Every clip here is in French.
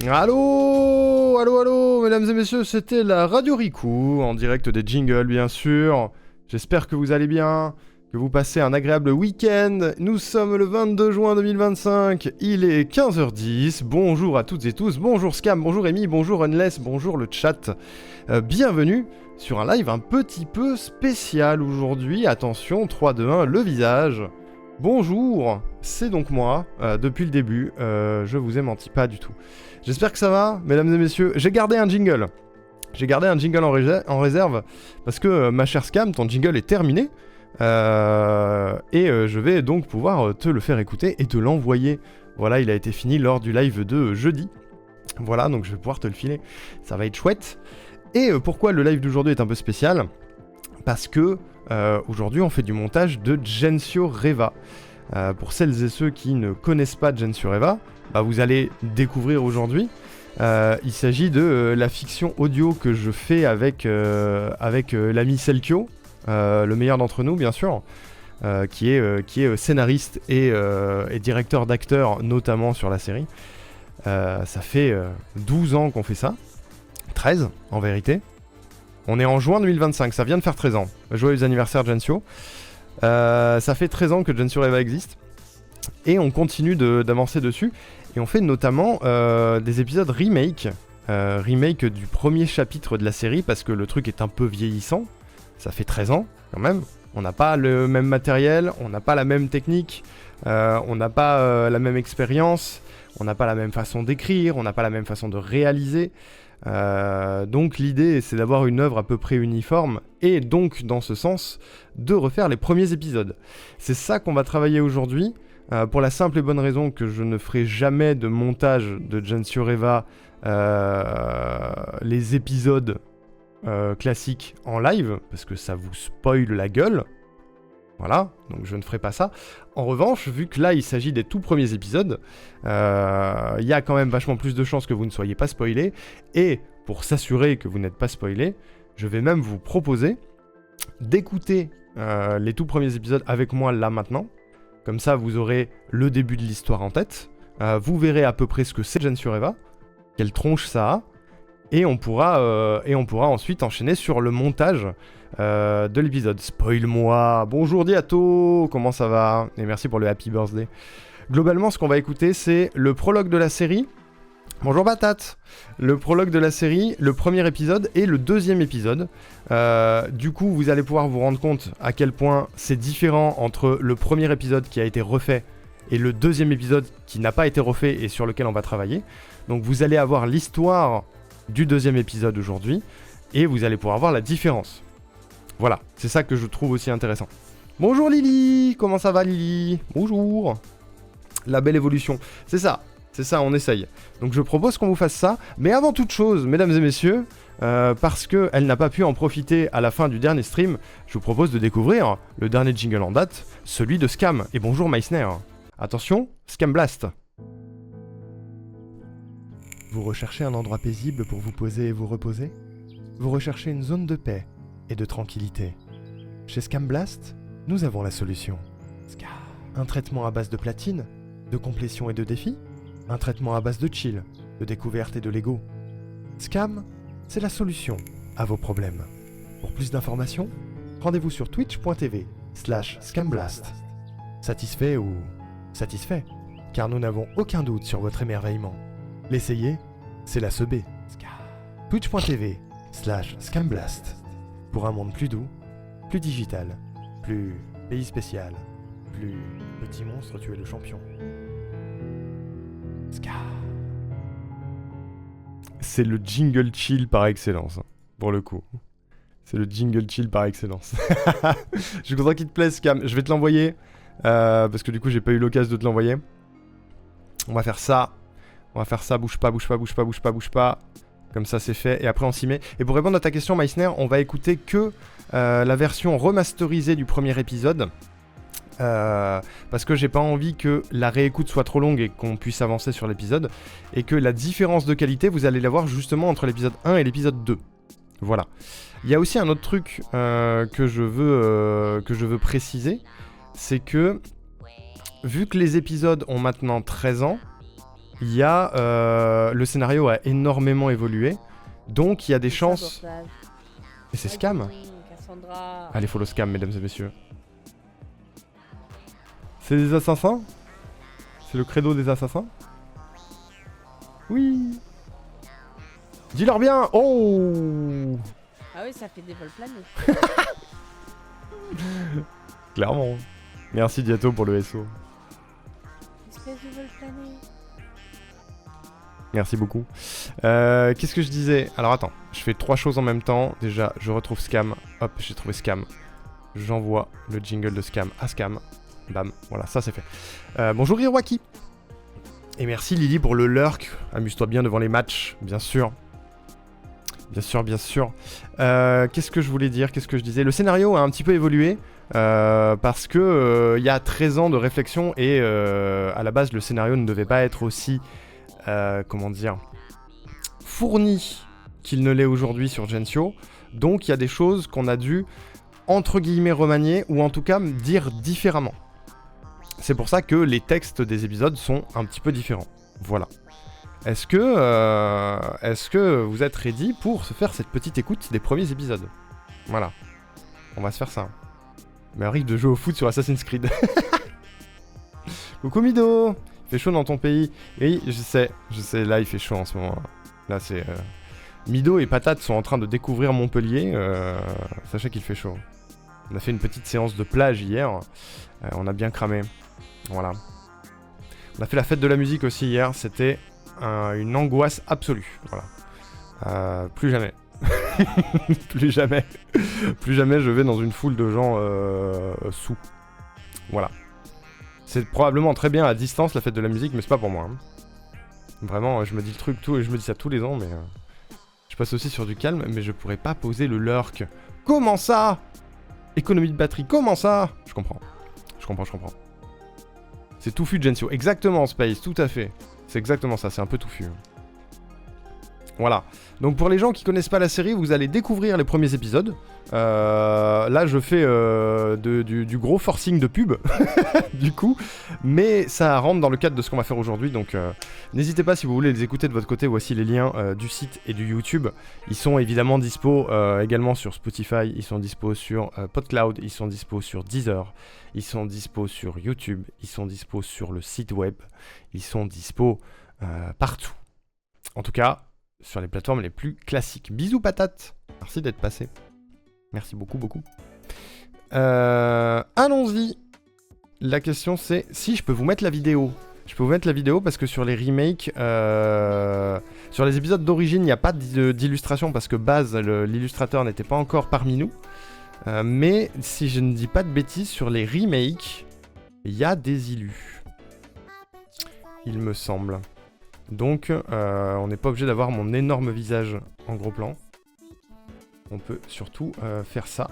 Allô, allô, allô, mesdames et messieurs, c'était la Radio Riku, en direct des jingles, bien sûr. J'espère que vous allez bien, que vous passez un agréable week-end. Nous sommes le 22 juin 2025, il est 15h10. Bonjour à toutes et tous, bonjour Scam, bonjour Amy, bonjour Unless, bonjour le chat. Bienvenue sur un live un petit peu spécial aujourd'hui. Attention, 3, 2, 1, le visage. Bonjour, c'est donc moi, depuis le début, je vous ai menti pas du tout. J'espère que ça va, mesdames et messieurs. J'ai gardé un jingle. En réserve, parce que, ma chère Scam, ton jingle est terminé. Je vais donc pouvoir te le faire écouter et te l'envoyer. Voilà, il a été fini lors du live de jeudi. Voilà, donc je vais pouvoir te le filer. Ça va être chouette. Et pourquoi le live d'aujourd'hui est un peu spécial ? Parce que aujourd'hui, on fait du montage de Gensio Reva. Pour celles et ceux qui ne connaissent pas Gensio Reva, vous allez découvrir aujourd'hui. Il s'agit de la fiction audio que je fais avec l'ami Selkio, le meilleur d'entre nous bien sûr, qui est scénariste et directeur d'acteurs notamment sur la série. Ça fait 12 ans qu'on fait ça, 13 en vérité. On est en juin 2025, ça vient de faire 13 ans. Joyeux anniversaire Gensio. Ça fait 13 ans que Gensio Reva existe. Et on continue d'avancer dessus. Et on fait notamment des épisodes remake du premier chapitre de la série, parce que le truc est un peu vieillissant. Ça fait 13 ans quand même. On n'a pas le même matériel, on n'a pas la même technique, on n'a pas la même expérience, on n'a pas la même façon d'écrire, on n'a pas la même façon de réaliser. Donc l'idée c'est d'avoir une œuvre à peu près uniforme et donc dans ce sens de refaire les premiers épisodes. C'est ça qu'on va travailler aujourd'hui. Pour la simple et bonne raison que je ne ferai jamais de montage de Gensio Reva les épisodes classiques en live, parce que ça vous spoil la gueule. Voilà, donc je ne ferai pas ça. En revanche, vu que là il s'agit des tout premiers épisodes, il y a quand même vachement plus de chances que vous ne soyez pas spoilés. Et pour s'assurer que vous n'êtes pas spoilés, je vais même vous proposer d'écouter les tout premiers épisodes avec moi là maintenant. Comme ça, vous aurez le début de l'histoire en tête. Vous verrez à peu près ce que c'est Gensio Reva, quelle tronche ça a, et on pourra ensuite enchaîner sur le montage de l'épisode. Spoil-moi. Bonjour Diato, comment ça va ? Et merci pour le happy birthday. Globalement, ce qu'on va écouter, c'est le prologue de la série. Bonjour Patate. Le prologue de la série, le premier épisode et le deuxième épisode. Du coup, vous allez pouvoir vous rendre compte à quel point c'est différent entre le premier épisode qui a été refait et le deuxième épisode qui n'a pas été refait et sur lequel on va travailler. Donc vous allez avoir l'histoire du deuxième épisode aujourd'hui et vous allez pouvoir voir la différence. Voilà, c'est ça que je trouve aussi intéressant. Bonjour Lily, comment ça va Lily ? Bonjour. La belle évolution, c'est ça, on essaye. Donc je propose qu'on vous fasse ça, mais avant toute chose, mesdames et messieurs, parce qu'elle n'a pas pu en profiter à la fin du dernier stream, je vous propose de découvrir le dernier jingle en date, celui de Scam. Et bonjour Meissner. Attention, Scam Blast. Vous recherchez un endroit paisible pour vous poser et vous reposer ? Vous recherchez une zone de paix et de tranquillité ? Chez Scam Blast, nous avons la solution. Un traitement à base de platine, de complétion et de défi ? Un traitement à base de chill, de découverte et de Lego. Scam, c'est la solution à vos problèmes. Pour plus d'informations, rendez-vous sur twitch.tv/scamblast. Satisfait ou satisfait, car nous n'avons aucun doute sur votre émerveillement. L'essayer, c'est la seber. Twitch.tv/scamblast. Pour un monde plus doux, plus digital, plus pays spécial, plus petit monstre, tu es le champion. C'est le jingle chill par excellence, pour le coup. C'est le jingle chill par excellence. Je suis content qu'il te plaise, Cam. Je vais te l'envoyer, parce que du coup, j'ai pas eu l'occasion de te l'envoyer. On va faire ça. Bouge pas. Comme ça, c'est fait. Et après, on s'y met. Et pour répondre à ta question, Meissner, on va écouter que la version remasterisée du premier épisode. Parce que j'ai pas envie que la réécoute soit trop longue et qu'on puisse avancer sur l'épisode, et que la différence de qualité vous allez la voir justement entre l'épisode 1 et l'épisode 2. Voilà. Il y a aussi un autre truc que je veux préciser, c'est que vu que les épisodes ont maintenant 13 ans, il y a le scénario a énormément évolué, donc il y a des chances. Et c'est scam. Allez, follow scam, mesdames et messieurs. C'est des assassins? C'est le credo des assassins? Oui. Dis-leur bien. Oh. Ah oui, ça fait des vols planés. Clairement. Merci Diato pour le SO. Espèce de vol plané. Merci beaucoup. Qu'est-ce que je disais? Alors attends, je fais 3 choses en même temps. Déjà, je retrouve Scam. Hop, j'ai trouvé Scam. J'envoie le jingle de Scam à Scam. Bam, voilà, ça c'est fait. Bonjour Hirwaki. Et merci Lily pour le lurk. Amuse-toi bien devant les matchs, bien sûr. Bien sûr, bien sûr. Qu'est-ce que je voulais dire? Qu'est-ce que je disais? Le scénario a un petit peu évolué. Parce que il y a 13 ans de réflexion et à la base le scénario ne devait pas être aussi comment dire, fourni qu'il ne l'est aujourd'hui sur Gensio. Donc il y a des choses qu'on a dû entre guillemets remanier ou en tout cas dire différemment. C'est pour ça que les textes des épisodes sont un petit peu différents. Voilà. Est-ce que vous êtes ready pour se faire cette petite écoute des premiers épisodes? Voilà. On va se faire ça. Mais arrive de jouer au foot sur Assassin's Creed. Coucou Mido. Il fait chaud dans ton pays. Oui, je sais, là il fait chaud en ce moment. Là c'est... Mido et Patate sont en train de découvrir Montpellier. Sachez qu'il fait chaud. On a fait une petite séance de plage hier. On a bien cramé. Voilà. On a fait la fête de la musique aussi hier. C'était une angoisse absolue. Voilà. Plus jamais. Plus jamais. Plus jamais je vais dans une foule de gens sous. Voilà. C'est probablement très bien à distance la fête de la musique, mais c'est pas pour moi. Hein. Vraiment, je me dis le truc tout, je me dis ça tous les ans, mais je passe aussi sur du calme, mais je pourrais pas poser le lurk. Comment ça? Économie de batterie, comment ça? Je comprends. Je comprends. C'est touffu de Gensio. Exactement, Space, tout à fait. C'est exactement ça, c'est un peu touffu. Voilà. Donc pour les gens qui connaissent pas la série, vous allez découvrir les premiers épisodes. Là, je fais du gros forcing de pub, du coup. Mais ça rentre dans le cadre de ce qu'on va faire aujourd'hui. Donc n'hésitez pas si vous voulez les écouter de votre côté. Voici les liens du site et du YouTube. Ils sont évidemment dispo également sur Spotify. Ils sont dispo sur PodCloud. Ils sont dispo sur Deezer. Ils sont dispo sur YouTube. Ils sont dispo sur le site web. Ils sont dispo partout. En tout cas, sur les plateformes les plus classiques. Bisous Patate. Merci d'être passé. Merci beaucoup. Allons-y. La question c'est si je peux vous mettre la vidéo. Je peux vous mettre la vidéo parce que sur les remakes, sur les épisodes d'origine, il n'y a pas d'illustration parce que Baz, l'illustrateur, n'était pas encore parmi nous. Mais si je ne dis pas de bêtises, sur les remakes, il y a des illus. Il me semble. Donc, on n'est pas obligé d'avoir mon énorme visage en gros plan. On peut surtout faire ça.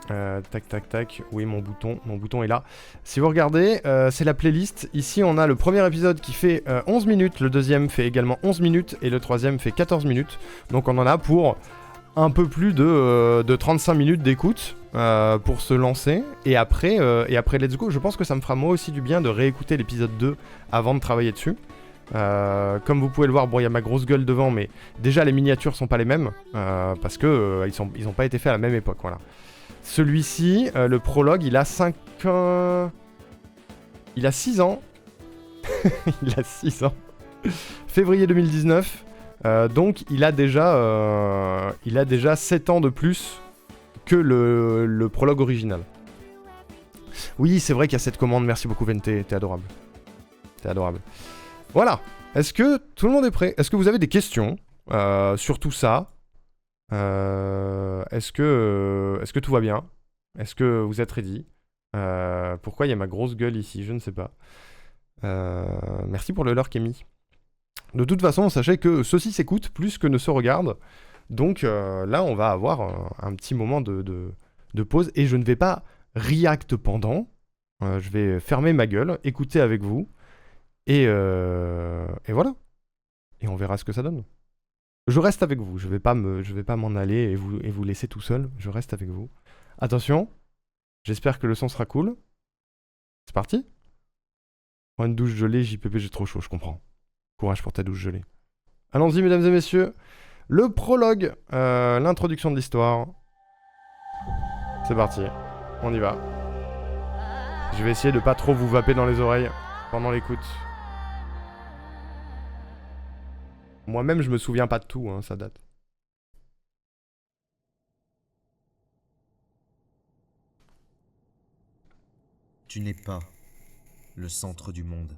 Tac. Oui, mon bouton est là. Si vous regardez, c'est la playlist. Ici, on a le premier épisode qui fait 11 minutes. Le deuxième fait également 11 minutes. Et le troisième fait 14 minutes. Donc, on en a pour un peu plus de 35 minutes d'écoute pour se lancer. Et après, let's go. Je pense que ça me fera moi aussi du bien de réécouter l'épisode 2 avant de travailler dessus. Comme vous pouvez le voir, bon, il y a ma grosse gueule devant, mais déjà les miniatures sont pas les mêmes parce que ils ont pas été faits à la même époque. Voilà. Celui-ci, le prologue, il a 5 ans. Il a 6 ans. Il a 6 ans. Février 2019. Donc il a déjà 7 ans de plus que le prologue original. Oui, c'est vrai qu'il y a cette commande. Merci beaucoup, Vente. T'es adorable. Voilà. Est-ce que tout le monde est prêt? Est-ce que vous avez des questions sur tout ça? Est-ce que tout va bien? Est-ce que vous êtes ready? Pourquoi il y a ma grosse gueule ici? Je ne sais pas. Merci pour le lurk Amy. De toute façon, sachez que ceci s'écoute plus que ne se regarde. Donc là, on va avoir un petit moment de pause. Et je ne vais pas react pendant. Je vais fermer ma gueule, écouter avec vous. Et voilà. Et on verra ce que ça donne. Je reste avec vous. Je vais pas m'en aller et vous laisser tout seul. Je reste avec vous. Attention. J'espère que le son sera cool. C'est parti. Oh, une douche gelée, JPP, j'ai trop chaud, je comprends. Courage pour ta douche gelée. Allons-y, mesdames et messieurs. Le prologue, l'introduction de l'histoire. C'est parti, on y va. Je vais essayer de pas trop vous vaper dans les oreilles pendant l'écoute. Moi-même, je me souviens pas de tout, hein, ça date. Tu n'es pas le centre du monde.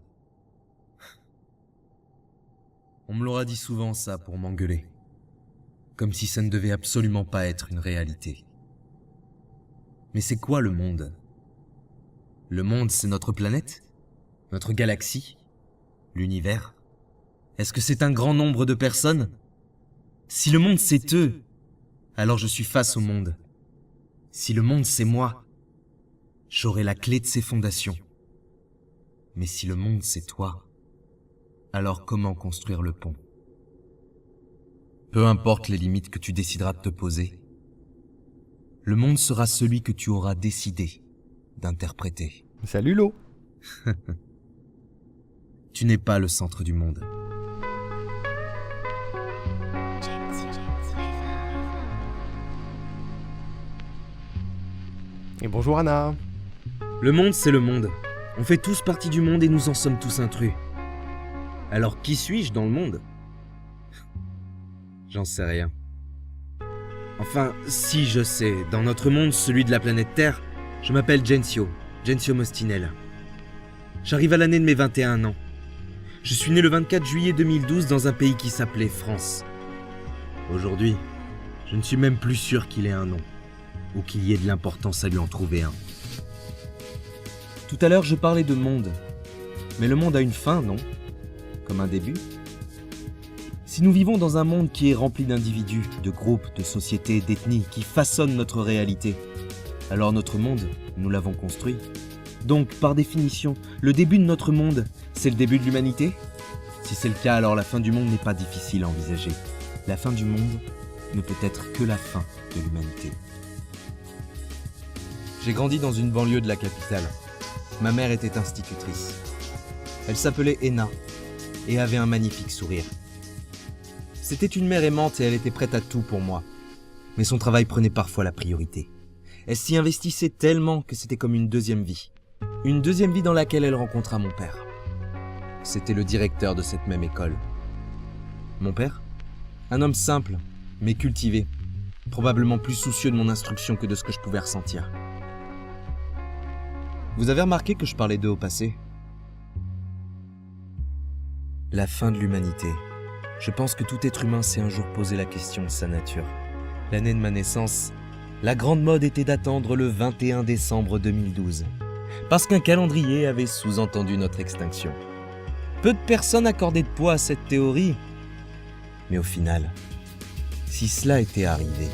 On me l'aura dit souvent ça pour m'engueuler. Comme si ça ne devait absolument pas être une réalité. Mais c'est quoi le monde ? Le monde, c'est notre planète ? Notre galaxie ? L'univers ? Est-ce que c'est un grand nombre de personnes ? Si le monde c'est eux, alors je suis face au monde. Si le monde c'est moi, j'aurai la clé de ses fondations. Mais si le monde c'est toi, alors comment construire le pont ? Peu importe les limites que tu décideras de te poser, le monde sera celui que tu auras décidé d'interpréter. Salut l'eau. Tu n'es pas le centre du monde. Et bonjour Anna. Le monde, c'est le monde. On fait tous partie du monde et nous en sommes tous intrus. Alors qui suis-je dans le monde ? J'en sais rien. Enfin, si je sais, dans notre monde, celui de la planète Terre, je m'appelle Gensio Mostinel. J'arrive à l'année de mes 21 ans. Je suis né le 24 juillet 2012 dans un pays qui s'appelait France. Aujourd'hui, je ne suis même plus sûr qu'il ait un nom, ou qu'il y ait de l'importance à lui en trouver un. Tout à l'heure, je parlais de monde. Mais le monde a une fin, non ? Comme un début ? Si nous vivons dans un monde qui est rempli d'individus, de groupes, de sociétés, d'ethnies, qui façonnent notre réalité, alors notre monde, nous l'avons construit. Donc, par définition, le début de notre monde, c'est le début de l'humanité ? Si c'est le cas, alors la fin du monde n'est pas difficile à envisager. La fin du monde ne peut être que la fin de l'humanité. J'ai grandi dans une banlieue de la capitale. Ma mère était institutrice. Elle s'appelait Ena et avait un magnifique sourire. C'était une mère aimante et elle était prête à tout pour moi. Mais son travail prenait parfois la priorité. Elle s'y investissait tellement que c'était comme une deuxième vie. Une deuxième vie dans laquelle elle rencontra mon père. C'était le directeur de cette même école. Mon père ? Un homme simple, mais cultivé. Probablement plus soucieux de mon instruction que de ce que je pouvais ressentir. Vous avez remarqué que je parlais d'eux au passé ? La fin de l'humanité. Je pense que tout être humain s'est un jour posé la question de sa nature. L'année de ma naissance, la grande mode était d'attendre le 21 décembre 2012, parce qu'un calendrier avait sous-entendu notre extinction. Peu de personnes accordaient de poids à cette théorie, mais au final, si cela était arrivé,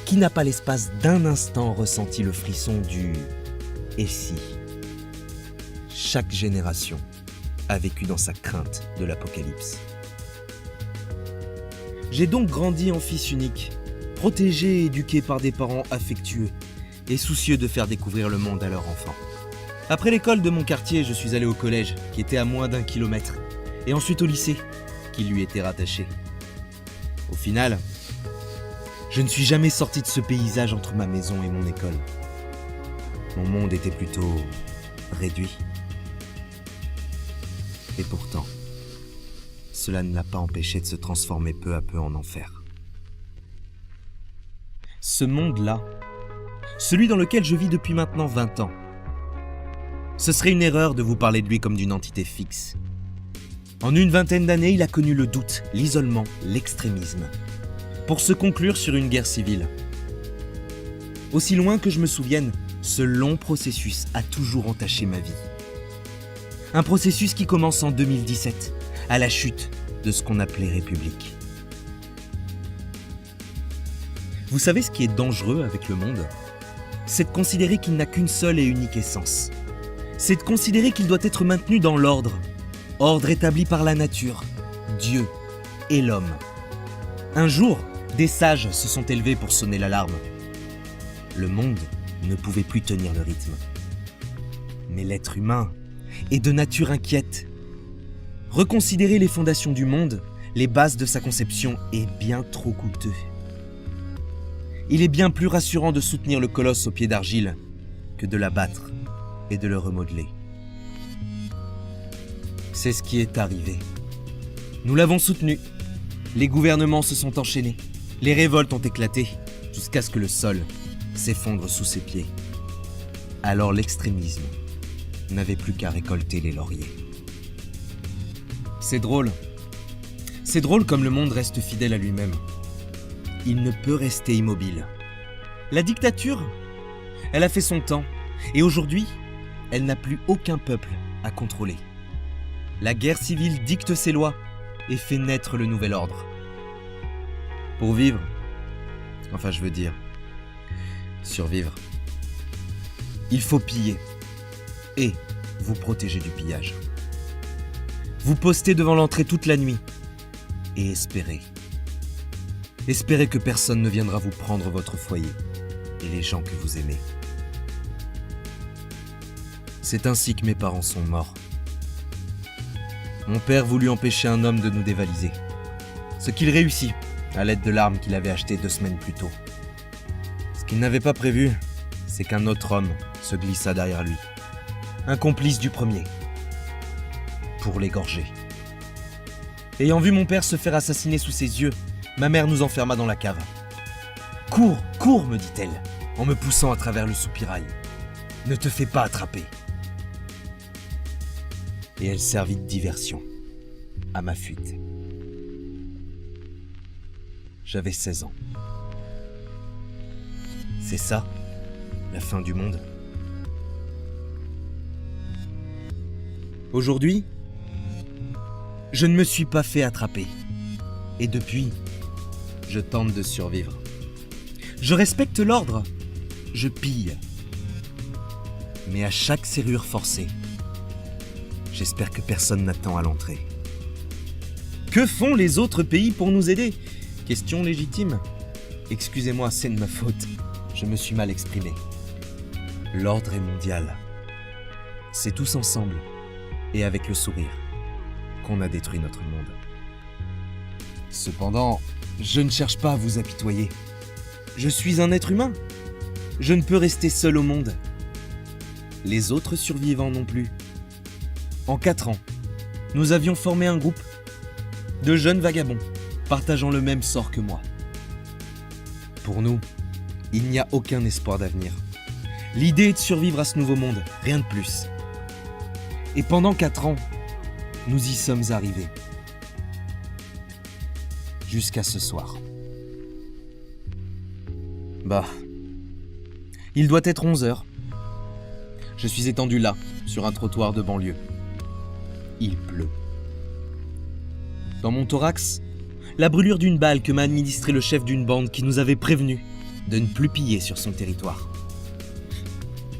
qui n'a pas l'espace d'un instant ressenti le frisson du « et si » ? Chaque génération a vécu dans sa crainte de l'apocalypse. J'ai donc grandi en fils unique, protégé et éduqué par des parents affectueux et soucieux de faire découvrir le monde à leurs enfants. Après l'école de mon quartier, je suis allé au collège, qui était à moins d'1 kilomètre, et ensuite au lycée, qui lui était rattaché. Au final, je ne suis jamais sorti de ce paysage entre ma maison et mon école. Mon monde était plutôt réduit. Et pourtant, cela ne l'a pas empêché de se transformer peu à peu en enfer. Ce monde-là, celui dans lequel je vis depuis maintenant 20 ans, ce serait une erreur de vous parler de lui comme d'une entité fixe. En une vingtaine d'années, il a connu le doute, l'isolement, l'extrémisme, pour se conclure sur une guerre civile. Aussi loin que je me souvienne, ce long processus a toujours entaché ma vie. Un processus qui commence en 2017, à la chute de ce qu'on appelait République. Vous savez ce qui est dangereux avec le monde ? C'est de considérer qu'il n'a qu'une seule et unique essence. C'est de considérer qu'il doit être maintenu dans l'ordre. Ordre établi par la nature, Dieu et l'homme. Un jour, des sages se sont élevés pour sonner l'alarme. Le monde ne pouvait plus tenir le rythme. Mais l'être humain, est de nature inquiète. Reconsidérer les fondations du monde, les bases de sa conception, est bien trop coûteux. Il est bien plus rassurant de soutenir le colosse au pied d'argile que de l'abattre et de le remodeler. C'est ce qui est arrivé. Nous l'avons soutenu. Les gouvernements se sont enchaînés. Les révoltes ont éclaté jusqu'à ce que le sol s'effondre sous ses pieds. Alors l'extrémisme n'avait plus qu'à récolter les lauriers. C'est drôle. C'est drôle comme le monde reste fidèle à lui-même. Il ne peut rester immobile. La dictature, elle a fait son temps. Et aujourd'hui, elle n'a plus aucun peuple à contrôler. La guerre civile dicte ses lois et fait naître le nouvel ordre. Pour vivre, enfin je veux dire, survivre, il faut piller et vous protéger du pillage. Vous postez devant l'entrée toute la nuit et espérez. Espérez que personne ne viendra vous prendre votre foyer et les gens que vous aimez. C'est ainsi que mes parents sont morts. Mon père voulut empêcher un homme de nous dévaliser. Ce qu'il réussit, à l'aide de l'arme qu'il avait achetée 2 semaines plus tôt. Ce qu'il n'avait pas prévu, c'est qu'un autre homme se glissa derrière lui. Un complice du premier. Pour l'égorger. Ayant vu mon père se faire assassiner sous ses yeux, ma mère nous enferma dans la cave. « Cours, cours !» me dit-elle, en me poussant à travers le soupirail. « Ne te fais pas attraper !» Et elle servit de diversion à ma fuite. J'avais 16 ans. C'est ça, la fin du monde. Aujourd'hui, je ne me suis pas fait attraper. Et depuis, je tente de survivre. Je respecte l'ordre. Je pille. Mais à chaque serrure forcée, j'espère que personne n'attend à l'entrée. Que font les autres pays pour nous aider ? Question légitime. Excusez-moi, c'est de ma faute. Je me suis mal exprimé. L'ordre est mondial. C'est tous ensemble, et avec le sourire, qu'on a détruit notre monde. Cependant, je ne cherche pas à vous apitoyer. Je suis un être humain. Je ne peux rester seul au monde. Les autres survivants non plus. En 4 ans, nous avions formé un groupe de jeunes vagabonds, partageant le même sort que moi. Pour nous, il n'y a aucun espoir d'avenir. L'idée est de survivre à ce nouveau monde, rien de plus. Et pendant 4 ans, nous y sommes arrivés. Jusqu'à ce soir. Bah, il doit être 11h. Je suis étendu là, sur un trottoir de banlieue. Il pleut. Dans mon thorax, la brûlure d'une balle que m'a administré le chef d'une bande qui nous avait prévenus de ne plus piller sur son territoire.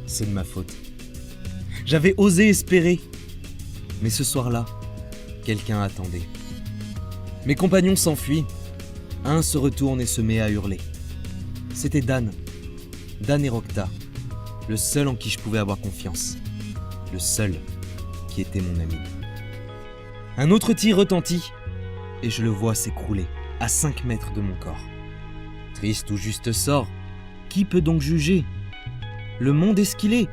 C'est de ma faute. J'avais osé espérer, mais ce soir-là, quelqu'un attendait. Mes compagnons s'enfuient. Un se retourne et se met à hurler. C'était Dan. Dan et Rokta. Le seul en qui je pouvais avoir confiance. Le seul qui était mon ami. Un autre tir retentit et je le vois s'écrouler à 5 mètres de mon corps. Triste ou juste sort, qui peut donc juger ? Le monde est ce qu'il est.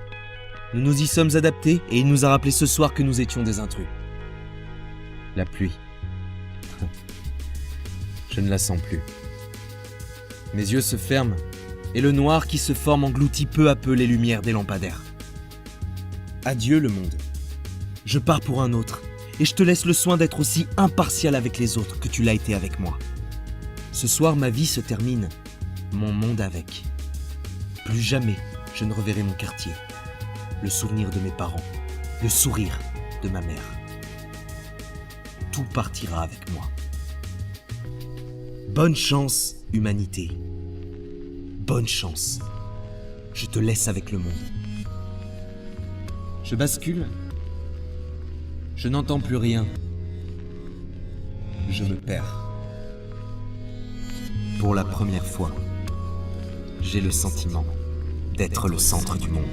Nous nous y sommes adaptés et il nous a rappelé ce soir que nous étions des intrus. La pluie. Je ne la sens plus. Mes yeux se ferment et le noir qui se forme engloutit peu à peu les lumières des lampadaires. Adieu le monde. Je pars pour un autre et je te laisse le soin d'être aussi impartial avec les autres que tu l'as été avec moi. Ce soir, ma vie se termine, mon monde avec. Plus jamais je ne reverrai mon quartier, le souvenir de mes parents, le sourire de ma mère. Tout partira avec moi. Bonne chance, humanité. Bonne chance. Je te laisse avec le monde. Je bascule. Je n'entends plus rien. Je me perds. Pour la première fois, j'ai le sentiment d'être le centre du monde.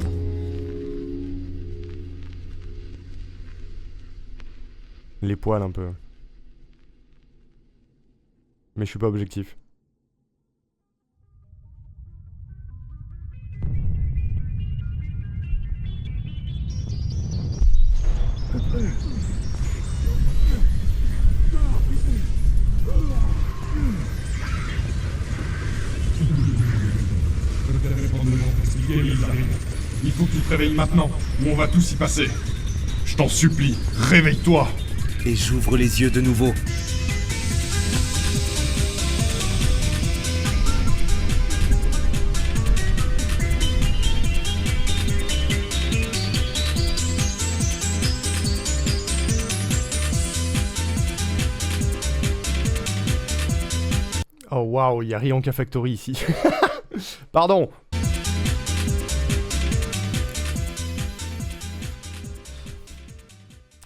Les poils un peu. Mais je suis pas objectif. Il faut que tu te réveilles maintenant, ou on va tous y passer. Je t'en supplie, réveille-toi. Et j'ouvre les yeux de nouveau. Oh waouh, il y a Rianka Factory ici. Pardon.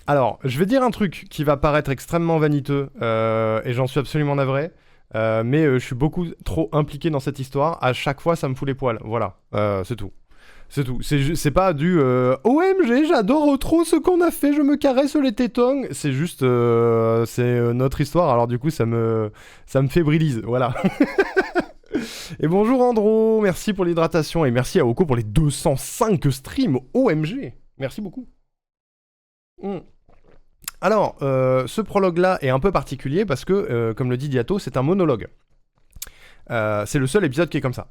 Alors, je vais dire un truc qui va paraître extrêmement vaniteux, et j'en suis absolument navré, mais je suis beaucoup trop impliqué dans cette histoire. À chaque fois, ça me fout les poils. Voilà, c'est tout. C'est tout. C'est pas du OMG, j'adore trop ce qu'on a fait, je me caresse les tétons. C'est juste, c'est notre histoire, alors du coup, ça me fébrilise. Voilà. Et bonjour Andro, merci pour l'hydratation et merci à Oko pour les 205 streams. OMG, merci beaucoup. Alors, ce prologue-là est un peu particulier parce que, comme le dit Diato, c'est un monologue. C'est le seul épisode qui est comme ça.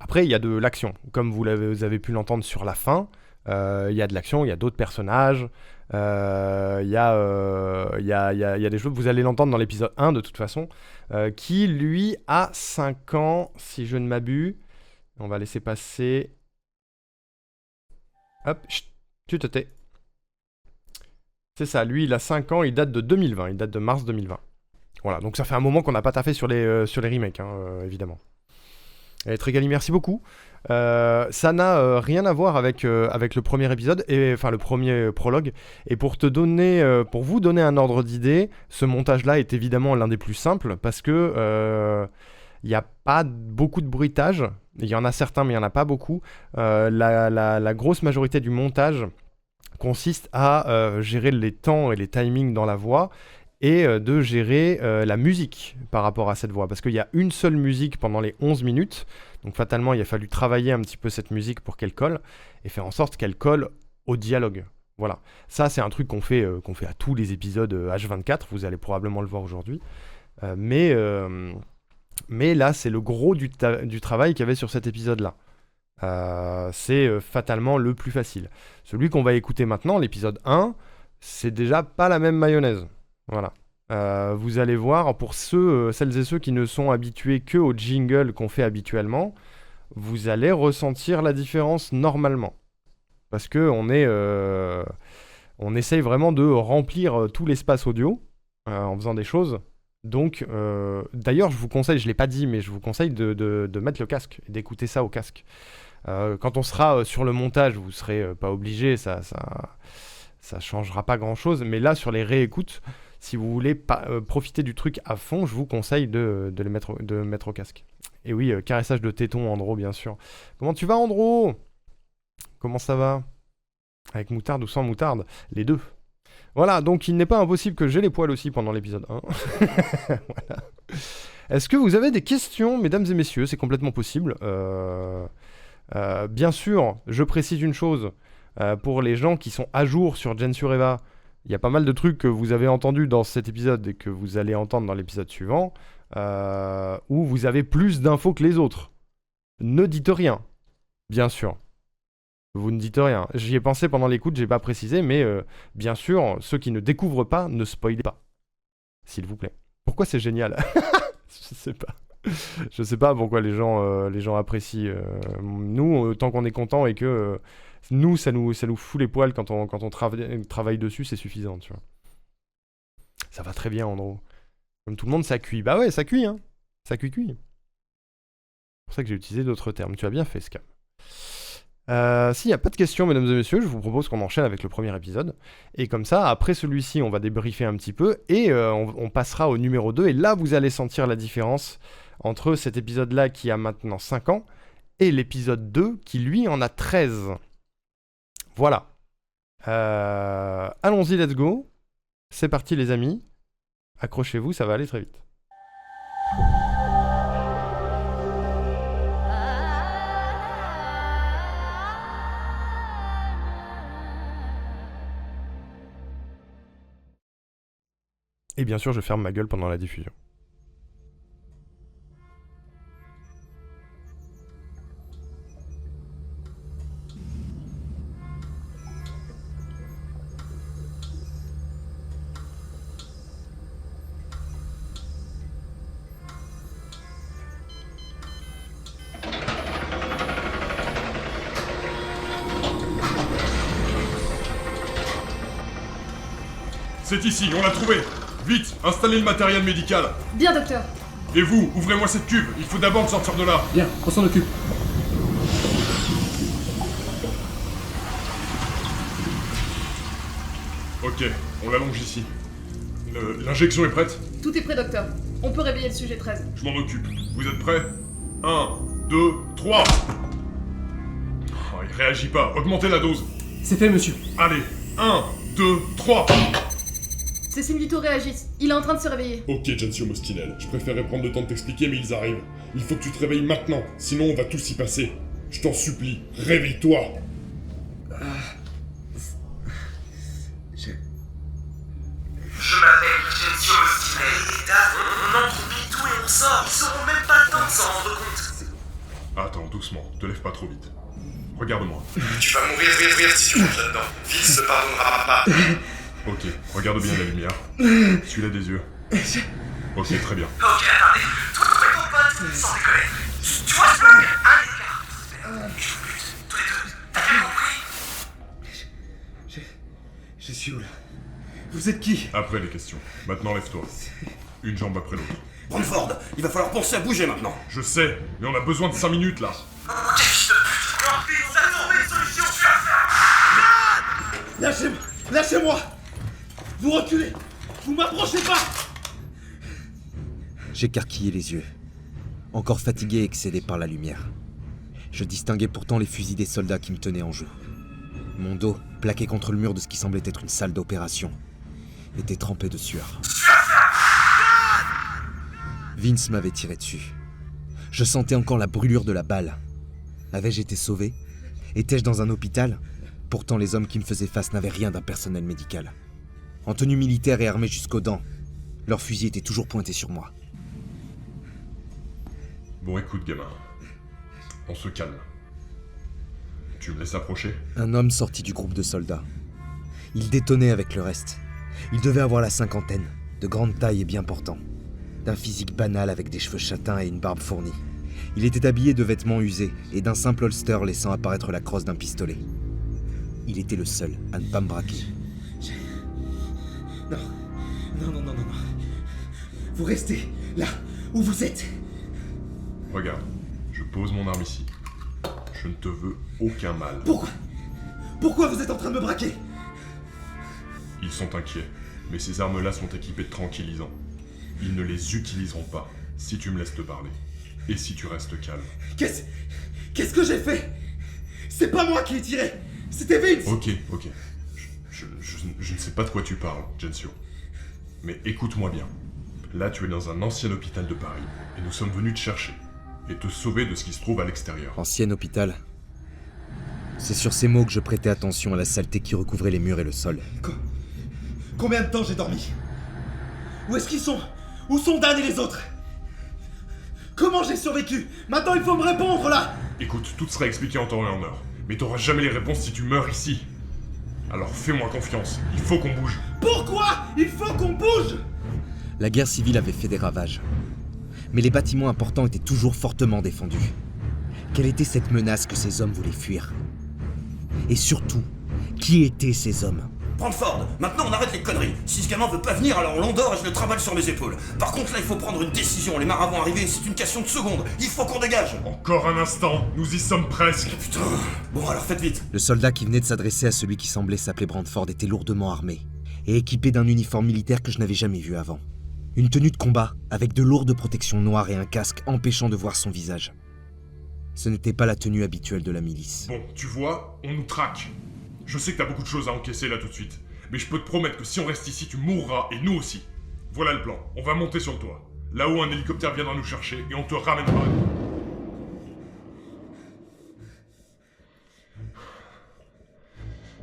Après, il y a de l'action. Comme vous avez pu l'entendre sur la fin, il y a de l'action, il y a d'autres personnages, il y a des choses, vous allez l'entendre dans l'épisode 1 de toute façon, qui lui a 5 ans, si je ne m'abuse. On va laisser passer... Hop, chut, tu te tais. C'est ça, lui il a 5 ans, il date de 2020, il date de mars 2020. Voilà, donc ça fait un moment qu'on n'a pas taffé sur les remakes, hein, évidemment. Et Trégali, merci beaucoup. Ça n'a rien à voir avec le premier épisode, enfin le premier prologue. Et pour vous donner un ordre d'idée, ce montage-là est évidemment l'un des plus simples parce que il n'y a pas beaucoup de bruitage. Il y en a certains, mais il n'y en a pas beaucoup. La grosse majorité du montage consiste à gérer les temps et les timings dans la voix et de gérer la musique par rapport à cette voix. Parce qu'il y a une seule musique pendant les 11 minutes, donc fatalement il a fallu travailler un petit peu cette musique pour qu'elle colle, et faire en sorte qu'elle colle au dialogue. Voilà, ça c'est un truc qu'on fait à tous les épisodes H24, vous allez probablement le voir aujourd'hui, mais là c'est le gros du travail qu'il y avait sur cet épisode-là. C'est fatalement le plus facile. Celui qu'on va écouter maintenant, l'épisode 1, c'est déjà pas la même mayonnaise. Voilà. Vous allez voir, pour celles et ceux qui ne sont habitués que au jingle qu'on fait habituellement, vous allez ressentir la différence normalement. Parce que on essaye vraiment de remplir tout l'espace audio en faisant des choses. Donc, d'ailleurs, je vous conseille, je ne l'ai pas dit, mais je vous conseille de mettre le casque et d'écouter ça au casque. Quand on sera sur le montage, vous ne serez pas obligé, ça changera pas grand-chose. Mais là, sur les réécoutes, si vous voulez profiter du truc à fond, je vous conseille de mettre au casque. Et oui, caressage de téton, Andro, bien sûr. Comment tu vas, Andro? Comment ça va? Avec moutarde ou sans moutarde? Les deux. Voilà, donc il n'est pas impossible que j'ai les poils aussi pendant l'épisode 1. Voilà. Est-ce que vous avez des questions, mesdames et messieurs? C'est complètement possible. Bien sûr, je précise une chose. Pour les gens qui sont à jour sur Gen Sureva, il y a pas mal de trucs que vous avez entendus dans cet épisode et que vous allez entendre dans l'épisode suivant, où vous avez plus d'infos que les autres. Ne dites rien, bien sûr. Vous ne dites rien. J'y ai pensé pendant l'écoute, j'ai pas précisé, mais bien sûr, ceux qui ne découvrent pas, ne spoilez pas. S'il vous plaît. Pourquoi c'est génial? Je sais pas. Je sais pas pourquoi les gens apprécient. Nous, tant qu'on est content et que nous, ça nous fout les poils quand on travaille dessus, c'est suffisant, tu vois. Ça va très bien, Andro. Comme tout le monde, ça cuit. Bah ouais, ça cuit, hein. Ça cuit. C'est pour ça que j'ai utilisé d'autres termes. Tu as bien fait, Scam. S'il n'y a pas de questions, mesdames et messieurs, je vous propose qu'on enchaîne avec le premier épisode. Et comme ça, après celui-ci, on va débriefer un petit peu et on passera au numéro 2. Et là, vous allez sentir la différence entre cet épisode-là qui a maintenant 5 ans et l'épisode 2 qui, lui, en a 13. Voilà. Allons-y, let's go. C'est parti les amis. Accrochez-vous, ça va aller très vite. Et bien sûr, je ferme ma gueule pendant la diffusion. C'est ici, on l'a trouvé. Vite, installez le matériel médical. Bien, docteur. Et vous, ouvrez-moi cette cuve. Il faut d'abord me sortir de là. Bien, on s'en occupe. Ok, on l'allonge ici. L'injection est prête? Tout est prêt, docteur. On peut réveiller le sujet 13. Je m'en occupe. Vous êtes prêts? 1, 2, 3. Oh, il réagit pas. Augmentez la dose. C'est fait, monsieur. Allez, 1, 2, 3. Ses signes vitaux réagissent. Il est en train de se réveiller. Ok, Gensio Mostinel. Je préférerais prendre le temps de t'expliquer, mais ils arrivent. Il faut que tu te réveilles maintenant, sinon on va tous y passer. Je t'en supplie, réveille-toi. Je m'appelle Gensio Mostinel et Dave, on entropie tout et on sort. Ils auront même pas le temps de s'en rendre compte. Attends, doucement, te lève pas trop vite. Regarde-moi. Tu vas mourir si tu rentres là-dedans. Vince ne pardonnera pas. Ok, regarde bien la lumière. Suis-la des yeux. Ok, très bien. Ok, attendez. Toi et ton pote, sans déconner. Tu vois ce bug? Un écart. Tous les deux. T'as bien compris? Je suis où là? Vous êtes qui? Après les questions. Maintenant lève-toi. Une jambe après l'autre. Brandford, il va falloir penser à bouger maintenant. Je sais, mais on a besoin de 5 minutes là. Ok, fils de pute. Non, Vince, on a trouvé une solution. Tu vas faire. Lâchez-moi! Vous reculez! Vous m'approchez pas! J'écarquillais les yeux, encore fatigué et excédé par la lumière. Je distinguais pourtant les fusils des soldats qui me tenaient en joue. Mon dos, plaqué contre le mur de ce qui semblait être une salle d'opération, était trempé de sueur. Vince m'avait tiré dessus. Je sentais encore la brûlure de la balle. Avais-je été sauvé? Étais-je dans un hôpital? Pourtant, les hommes qui me faisaient face n'avaient rien d'un personnel médical. En tenue militaire et armés jusqu'aux dents, leurs fusils étaient toujours pointés sur moi. Bon, écoute, gamin. On se calme. Tu me laisses approcher? Un homme sorti du groupe de soldats. Il détonnait avec le reste. Il devait avoir la cinquantaine, de grande taille et bien portant. D'un physique banal avec des cheveux châtains et une barbe fournie. Il était habillé de vêtements usés et d'un simple holster laissant apparaître la crosse d'un pistolet. Il était le seul à ne pas me braquer. Non. Vous restez là où vous êtes. Regarde, je pose mon arme ici. Je ne te veux aucun mal. Pourquoi vous êtes en train de me braquer? Ils sont inquiets, mais ces armes-là sont équipées de tranquillisants. Ils ne les utiliseront pas si tu me laisses te parler. Et si tu restes calme. Qu'est-ce que j'ai fait? C'est pas moi qui ai tiré. C'était Vince. Ok. Je ne sais pas de quoi tu parles, Gensio. Mais écoute-moi bien. Là, tu es dans un ancien hôpital de Paris, et nous sommes venus te chercher, et te sauver de ce qui se trouve à l'extérieur. Ancien hôpital. C'est sur ces mots que je prêtais attention à la saleté qui recouvrait les murs et le sol. Combien de temps j'ai dormi? Où est-ce qu'ils sont? Où sont Dan et les autres? Comment j'ai survécu? Maintenant il faut me répondre là! Écoute, tout sera expliqué en temps et en heure, mais t'auras jamais les réponses si tu meurs ici. Alors fais-moi confiance, il faut qu'on bouge. Pourquoi il faut qu'on bouge? La guerre civile avait fait des ravages. Mais les bâtiments importants étaient toujours fortement défendus. Quelle était cette menace que ces hommes voulaient fuir? Et surtout, qui étaient ces hommes? Brandford, maintenant on arrête les conneries. Si ce gamin veut pas venir, alors on l'endort et je le travaille sur mes épaules. Par contre là il faut prendre une décision, les marins vont arriver, c'est une question de secondes. Il faut qu'on dégage. Encore un instant, nous y sommes presque. Putain. Bon alors faites vite. Le soldat qui venait de s'adresser à celui qui semblait s'appeler Brandford était lourdement armé et équipé d'un uniforme militaire que je n'avais jamais vu avant. Une tenue de combat avec de lourdes protections noires et un casque empêchant de voir son visage. Ce n'était pas la tenue habituelle de la milice. Bon, tu vois, on nous traque. Je sais que t'as beaucoup de choses à encaisser là tout de suite. Mais je peux te promettre que si on reste ici, tu mourras, et nous aussi. Voilà le plan. On va monter sur le toit. Là-haut, un hélicoptère viendra nous chercher, et on te ramènera.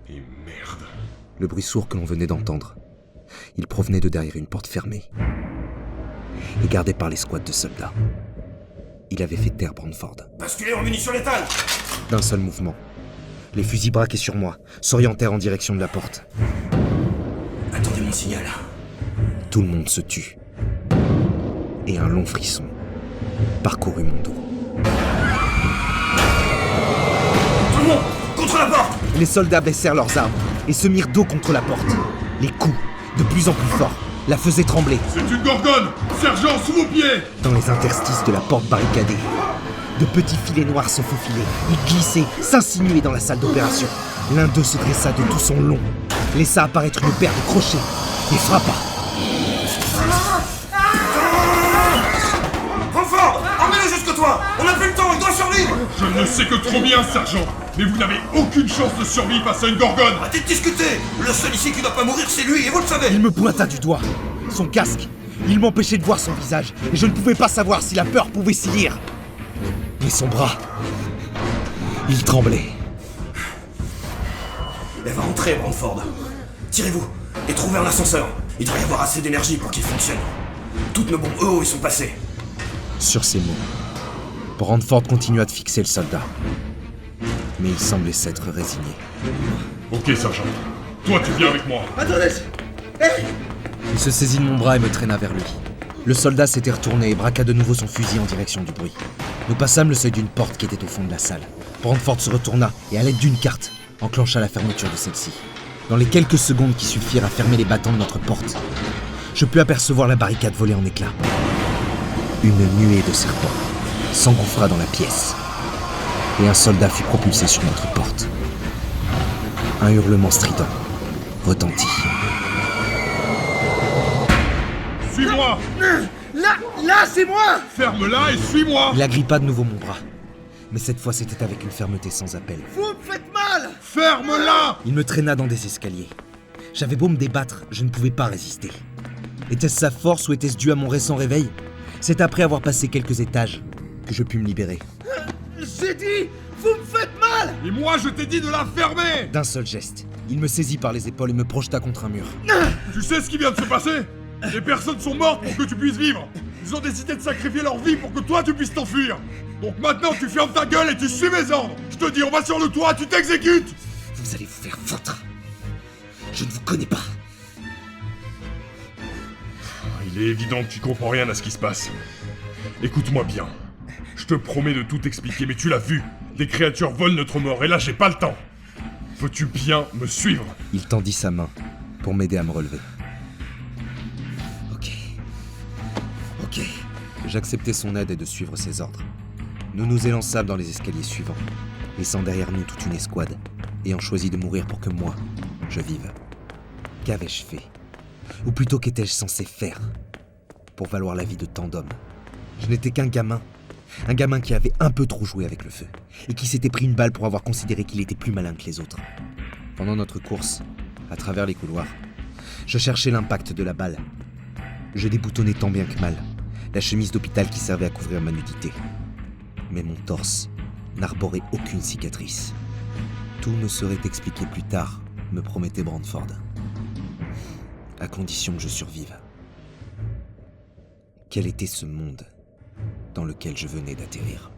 Et merde. Le bruit sourd que l'on venait d'entendre, il provenait de derrière une porte fermée et gardée par les squads de soldats. Il avait fait taire Brantford. Basculez en munitions létales! D'un seul mouvement, les fusils braqués sur moi s'orientèrent en direction de la porte. Attendez mon signal. Tout le monde se tut. Et un long frisson parcourut mon dos. Tout le monde! Contre la porte! Les soldats baissèrent leurs armes et se mirent dos contre la porte. Les coups, de plus en plus forts, la faisaient trembler. C'est une gorgone! Sergent, sous vos pieds! Dans les interstices de la porte barricadée, de petits filets noirs se faufilaient. Ils glissaient, s'insinuaient dans la salle d'opération. L'un d'eux se dressa de tout son long, laissa apparaître une paire de crochets et frappa. Brantford! Emmenez-le jusque toi! On n'a plus le temps, il doit survivre! Je ne sais que trop bien, sergent! Mais vous n'avez aucune chance de survie face à une gorgone! Arrêtez de discuter! Le seul ici qui doit pas mourir, c'est lui, et vous le savez! Il me pointa du doigt. Son casque. Il m'empêchait de voir son visage, et je ne pouvais pas savoir si la peur pouvait s'y lire. Mais son bras... il tremblait. Elle va entrer, Brantford. Tirez-vous, et trouvez un ascenseur. Il doit y avoir assez d'énergie pour qu'il fonctionne. Toutes nos bombes EO y sont passées. Sur ces mots, Brantford continua de fixer le soldat. Mais il semblait s'être résigné. Ok, sergent. Toi, tu viens avec moi. Attendez! Il se saisit de mon bras et me traîna vers lui. Le soldat s'était retourné et braqua de nouveau son fusil en direction du bruit. Nous passâmes le seuil d'une porte qui était au fond de la salle. Brantford se retourna et à l'aide d'une carte, enclencha la fermeture de celle-ci. Dans les quelques secondes qui suffirent à fermer les battants de notre porte, je pus apercevoir la barricade voler en éclats. Une nuée de serpents s'engouffra dans la pièce et un soldat fut propulsé sur notre porte. Un hurlement strident retentit. Suis-moi! Là, c'est moi! Ferme-la et suis-moi! Il agrippa de nouveau mon bras, mais cette fois c'était avec une fermeté sans appel. Vous me faites mal! Ferme-la! Il me traîna dans des escaliers. J'avais beau me débattre, je ne pouvais pas résister. Était-ce sa force ou était-ce dû à mon récent réveil? C'est après avoir passé quelques étages que je pus me libérer. J'ai dit, vous me faites mal! Et moi, je t'ai dit de la fermer! D'un seul geste, il me saisit par les épaules et me projeta contre un mur. Tu sais ce qui vient de se passer? Les personnes sont mortes pour que tu puisses vivre! Ils ont décidé de sacrifier leur vie pour que toi tu puisses t'enfuir! Donc maintenant tu fermes ta gueule et tu suis mes ordres! Je te dis, on va sur le toit, tu t'exécutes! Vous allez vous faire foutre. Je ne vous connais pas. Il est évident que tu comprends rien à ce qui se passe. Écoute-moi bien. Je te promets de tout expliquer, mais tu l'as vu. Des créatures volent notre mort et là j'ai pas le temps. Veux-tu bien me suivre? Il tendit sa main pour m'aider à me relever. Ok. J'acceptai son aide et de suivre ses ordres. Nous nous élançâmes dans les escaliers suivants, laissant derrière nous toute une escouade, ayant choisi de mourir pour que moi, je vive. Qu'avais-je fait? Ou plutôt qu'étais-je censé faire pour valoir la vie de tant d'hommes? Je n'étais qu'un gamin. Un gamin qui avait un peu trop joué avec le feu, et qui s'était pris une balle pour avoir considéré qu'il était plus malin que les autres. Pendant notre course, à travers les couloirs, je cherchais l'impact de la balle. Je déboutonnais tant bien que mal la chemise d'hôpital qui servait à couvrir ma nudité. Mais mon torse n'arborait aucune cicatrice. Tout me serait expliqué plus tard, me promettait Brantford. À condition que je survive. Quel était ce monde dans lequel je venais d'atterrir?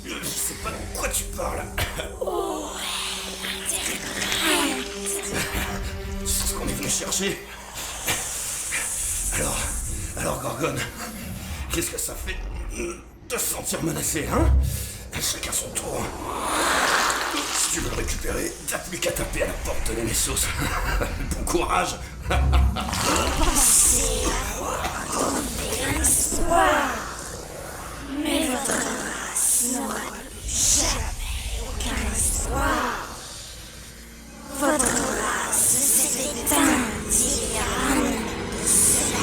Je sais pas de quoi tu parles. C'est ce qu'on est venu chercher. Alors, fait te sentir menacé, hein? Chacun son tour. Si tu veux le récupérer, t'as plus qu'à taper à la porte de Nemesis. Bon courage. Pensez avoir trouvé un espoir. Mais votre race n'aura plus jamais aucun espoir. Votre race s'est éteinte il y a un an de cela.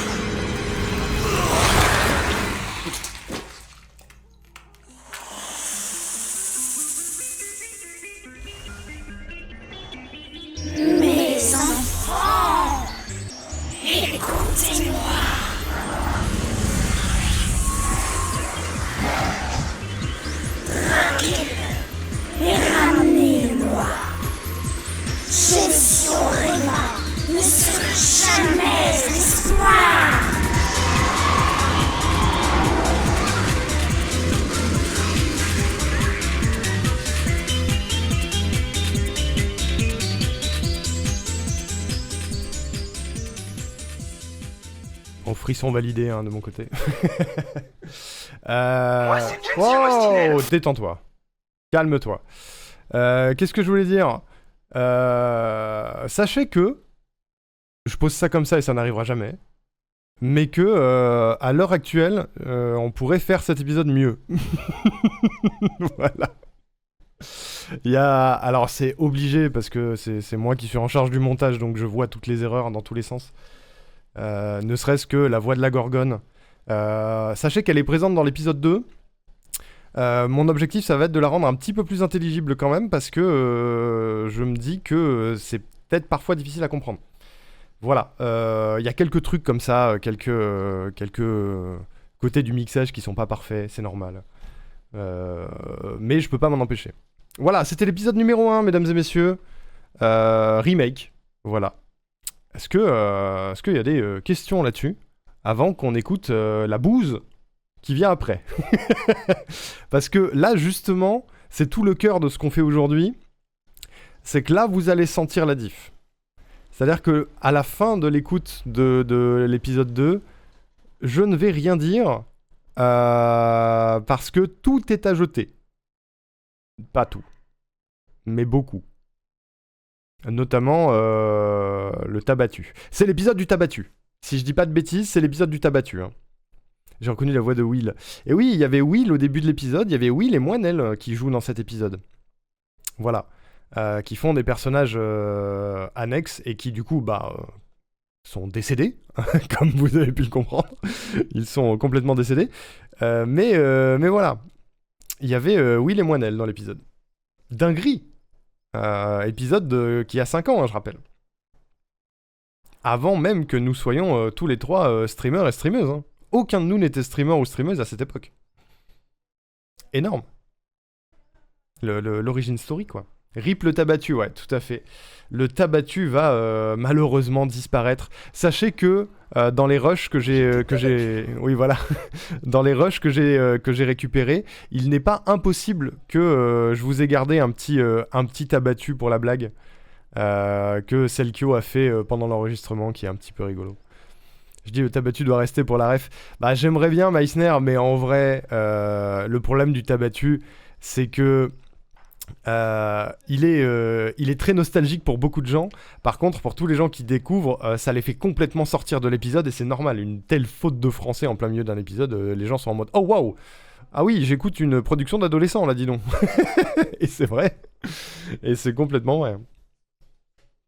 Mes enfants, écoutez-moi. Traquez-le et ramenez-moi. Gensio Rima ne sera jamais l'espoir. En frisson validé hein, de mon côté. Moi, c'est Gensio Mostinel. Oh, détends-toi. Calme-toi. Qu'est-ce que je voulais dire sachez que, je pose ça comme ça et ça n'arrivera jamais, mais que à l'heure actuelle, on pourrait faire cet épisode mieux. Voilà. Alors c'est obligé parce que c'est moi qui suis en charge du montage, donc je vois toutes les erreurs dans tous les sens. Ne serait-ce que la voix de la Gorgone. Sachez qu'elle est présente dans l'épisode 2. Mon objectif, ça va être de la rendre un petit peu plus intelligible quand même, parce que je me dis que c'est peut-être parfois difficile à comprendre. Voilà, il y a quelques trucs comme ça, quelques côtés du mixage qui sont pas parfaits, c'est normal. Mais je peux pas m'en empêcher. Voilà, c'était l'épisode numéro 1, mesdames et messieurs. Remake, voilà. Est-ce qu'il y a des questions là-dessus, avant qu'on écoute la bouse qui vient après? Parce que là, justement, c'est tout le cœur de ce qu'on fait aujourd'hui. C'est que là, vous allez sentir la diff. C'est-à-dire que à la fin de l'écoute de l'épisode 2, je ne vais rien dire parce que tout est à jeter. Pas tout, mais beaucoup. Notamment le tabattu. C'est l'épisode du tabattu. Si je dis pas de bêtises, c'est l'épisode du tabattu. Hein. J'ai reconnu la voix de Will. Et oui, il y avait Will au début de l'épisode, il y avait Will et Moinel qui jouent dans cet épisode. Voilà. Qui font des personnages annexes et qui du coup sont décédés, comme vous avez pu le comprendre. Ils sont complètement décédés. Mais voilà. Il y avait Will et Moinel dans l'épisode. Dinguerie. Épisode qui a 5 ans, hein, je rappelle. Avant même que nous soyons tous les trois streamers et streameuses. Hein. Aucun de nous n'était streamer ou streameuse à cette époque. Énorme. L'origine story, quoi. Rip le tabattu, ouais, tout à fait. Le tabattu va malheureusement disparaître. Sachez que dans les rushs que j'ai... Oui, voilà. Dans les rushs que j'ai récupérés, il n'est pas impossible que je vous ai gardé un petit tabattu pour la blague que Selkio a fait pendant l'enregistrement, qui est un petit peu rigolo. Je dis le tabattu doit rester pour la ref. Bah j'aimerais bien Meissner, mais en vrai, le problème du tabattu, c'est que il est très nostalgique pour beaucoup de gens. Par contre, pour tous les gens qui découvrent, ça les fait complètement sortir de l'épisode et c'est normal. Une telle faute de français en plein milieu d'un épisode, les gens sont en mode « Oh waouh ! Ah oui, j'écoute une production d'adolescents là, dis donc !» Et c'est vrai. Et c'est complètement vrai.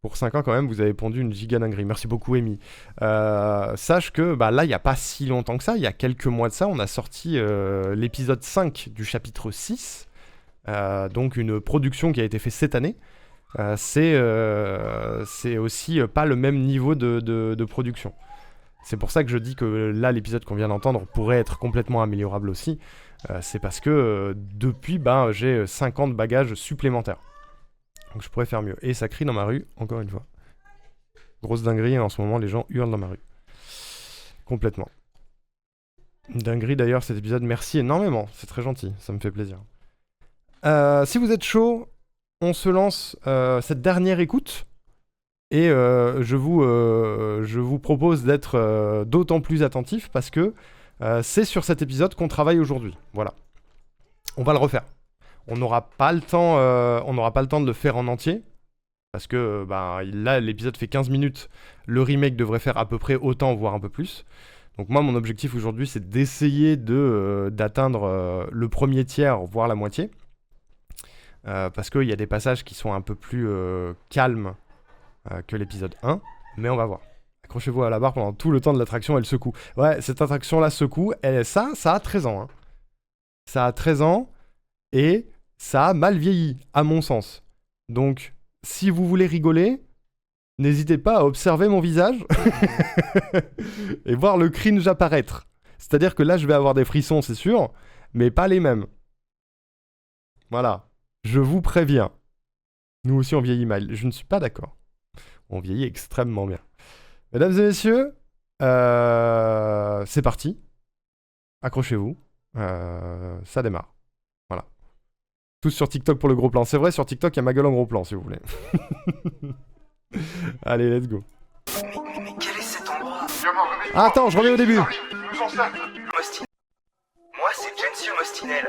Pour 5 ans quand même, vous avez pondu une giga dinguerie. Merci beaucoup, Amy. Sache que là, il n'y a pas si longtemps que ça, il y a quelques mois de ça, on a sorti l'épisode 5 du chapitre 6. Donc une production qui a été faite cette année. C'est aussi pas le même niveau de production. C'est pour ça que je dis que là, l'épisode qu'on vient d'entendre pourrait être complètement améliorable aussi. C'est parce que depuis, j'ai 50 bagages supplémentaires. Donc je pourrais faire mieux. Et ça crie dans ma rue, encore une fois. Grosse dinguerie, en ce moment, les gens hurlent dans ma rue. Complètement. Dinguerie d'ailleurs, cet épisode. Merci énormément. C'est très gentil, ça me fait plaisir. Si vous êtes chaud, on se lance cette dernière écoute. Et je vous propose d'être d'autant plus attentif parce que c'est sur cet épisode qu'on travaille aujourd'hui. Voilà. On va le refaire. On n'aura pas le temps de le faire en entier. Parce que là, l'épisode fait 15 minutes. Le remake devrait faire à peu près autant, voire un peu plus. Donc moi, mon objectif aujourd'hui, c'est d'essayer d'atteindre le premier tiers, voire la moitié. Parce qu'il y a des passages qui sont un peu plus calmes que l'épisode 1. Mais on va voir. Accrochez-vous à la barre pendant tout le temps de l'attraction, elle secoue. Ouais, cette attraction-là secoue. Et ça a 13 ans. Hein. Ça a 13 ans et ça a mal vieilli, à mon sens. Donc, si vous voulez rigoler, n'hésitez pas à observer mon visage et voir le cringe apparaître. C'est-à-dire que là, je vais avoir des frissons, c'est sûr, mais pas les mêmes. Voilà. Je vous préviens. Nous aussi, on vieillit mal. Je ne suis pas d'accord. On vieillit extrêmement bien. Mesdames et messieurs, c'est parti. Accrochez-vous. Ça démarre. Voilà. Tous sur TikTok pour le gros plan. C'est vrai, sur TikTok, il y a ma gueule en gros plan, si vous voulez. Allez, let's go. Mais quel est cet endroit? Ah, attends, je reviens au début. Moi, c'est Gensio Mostinel.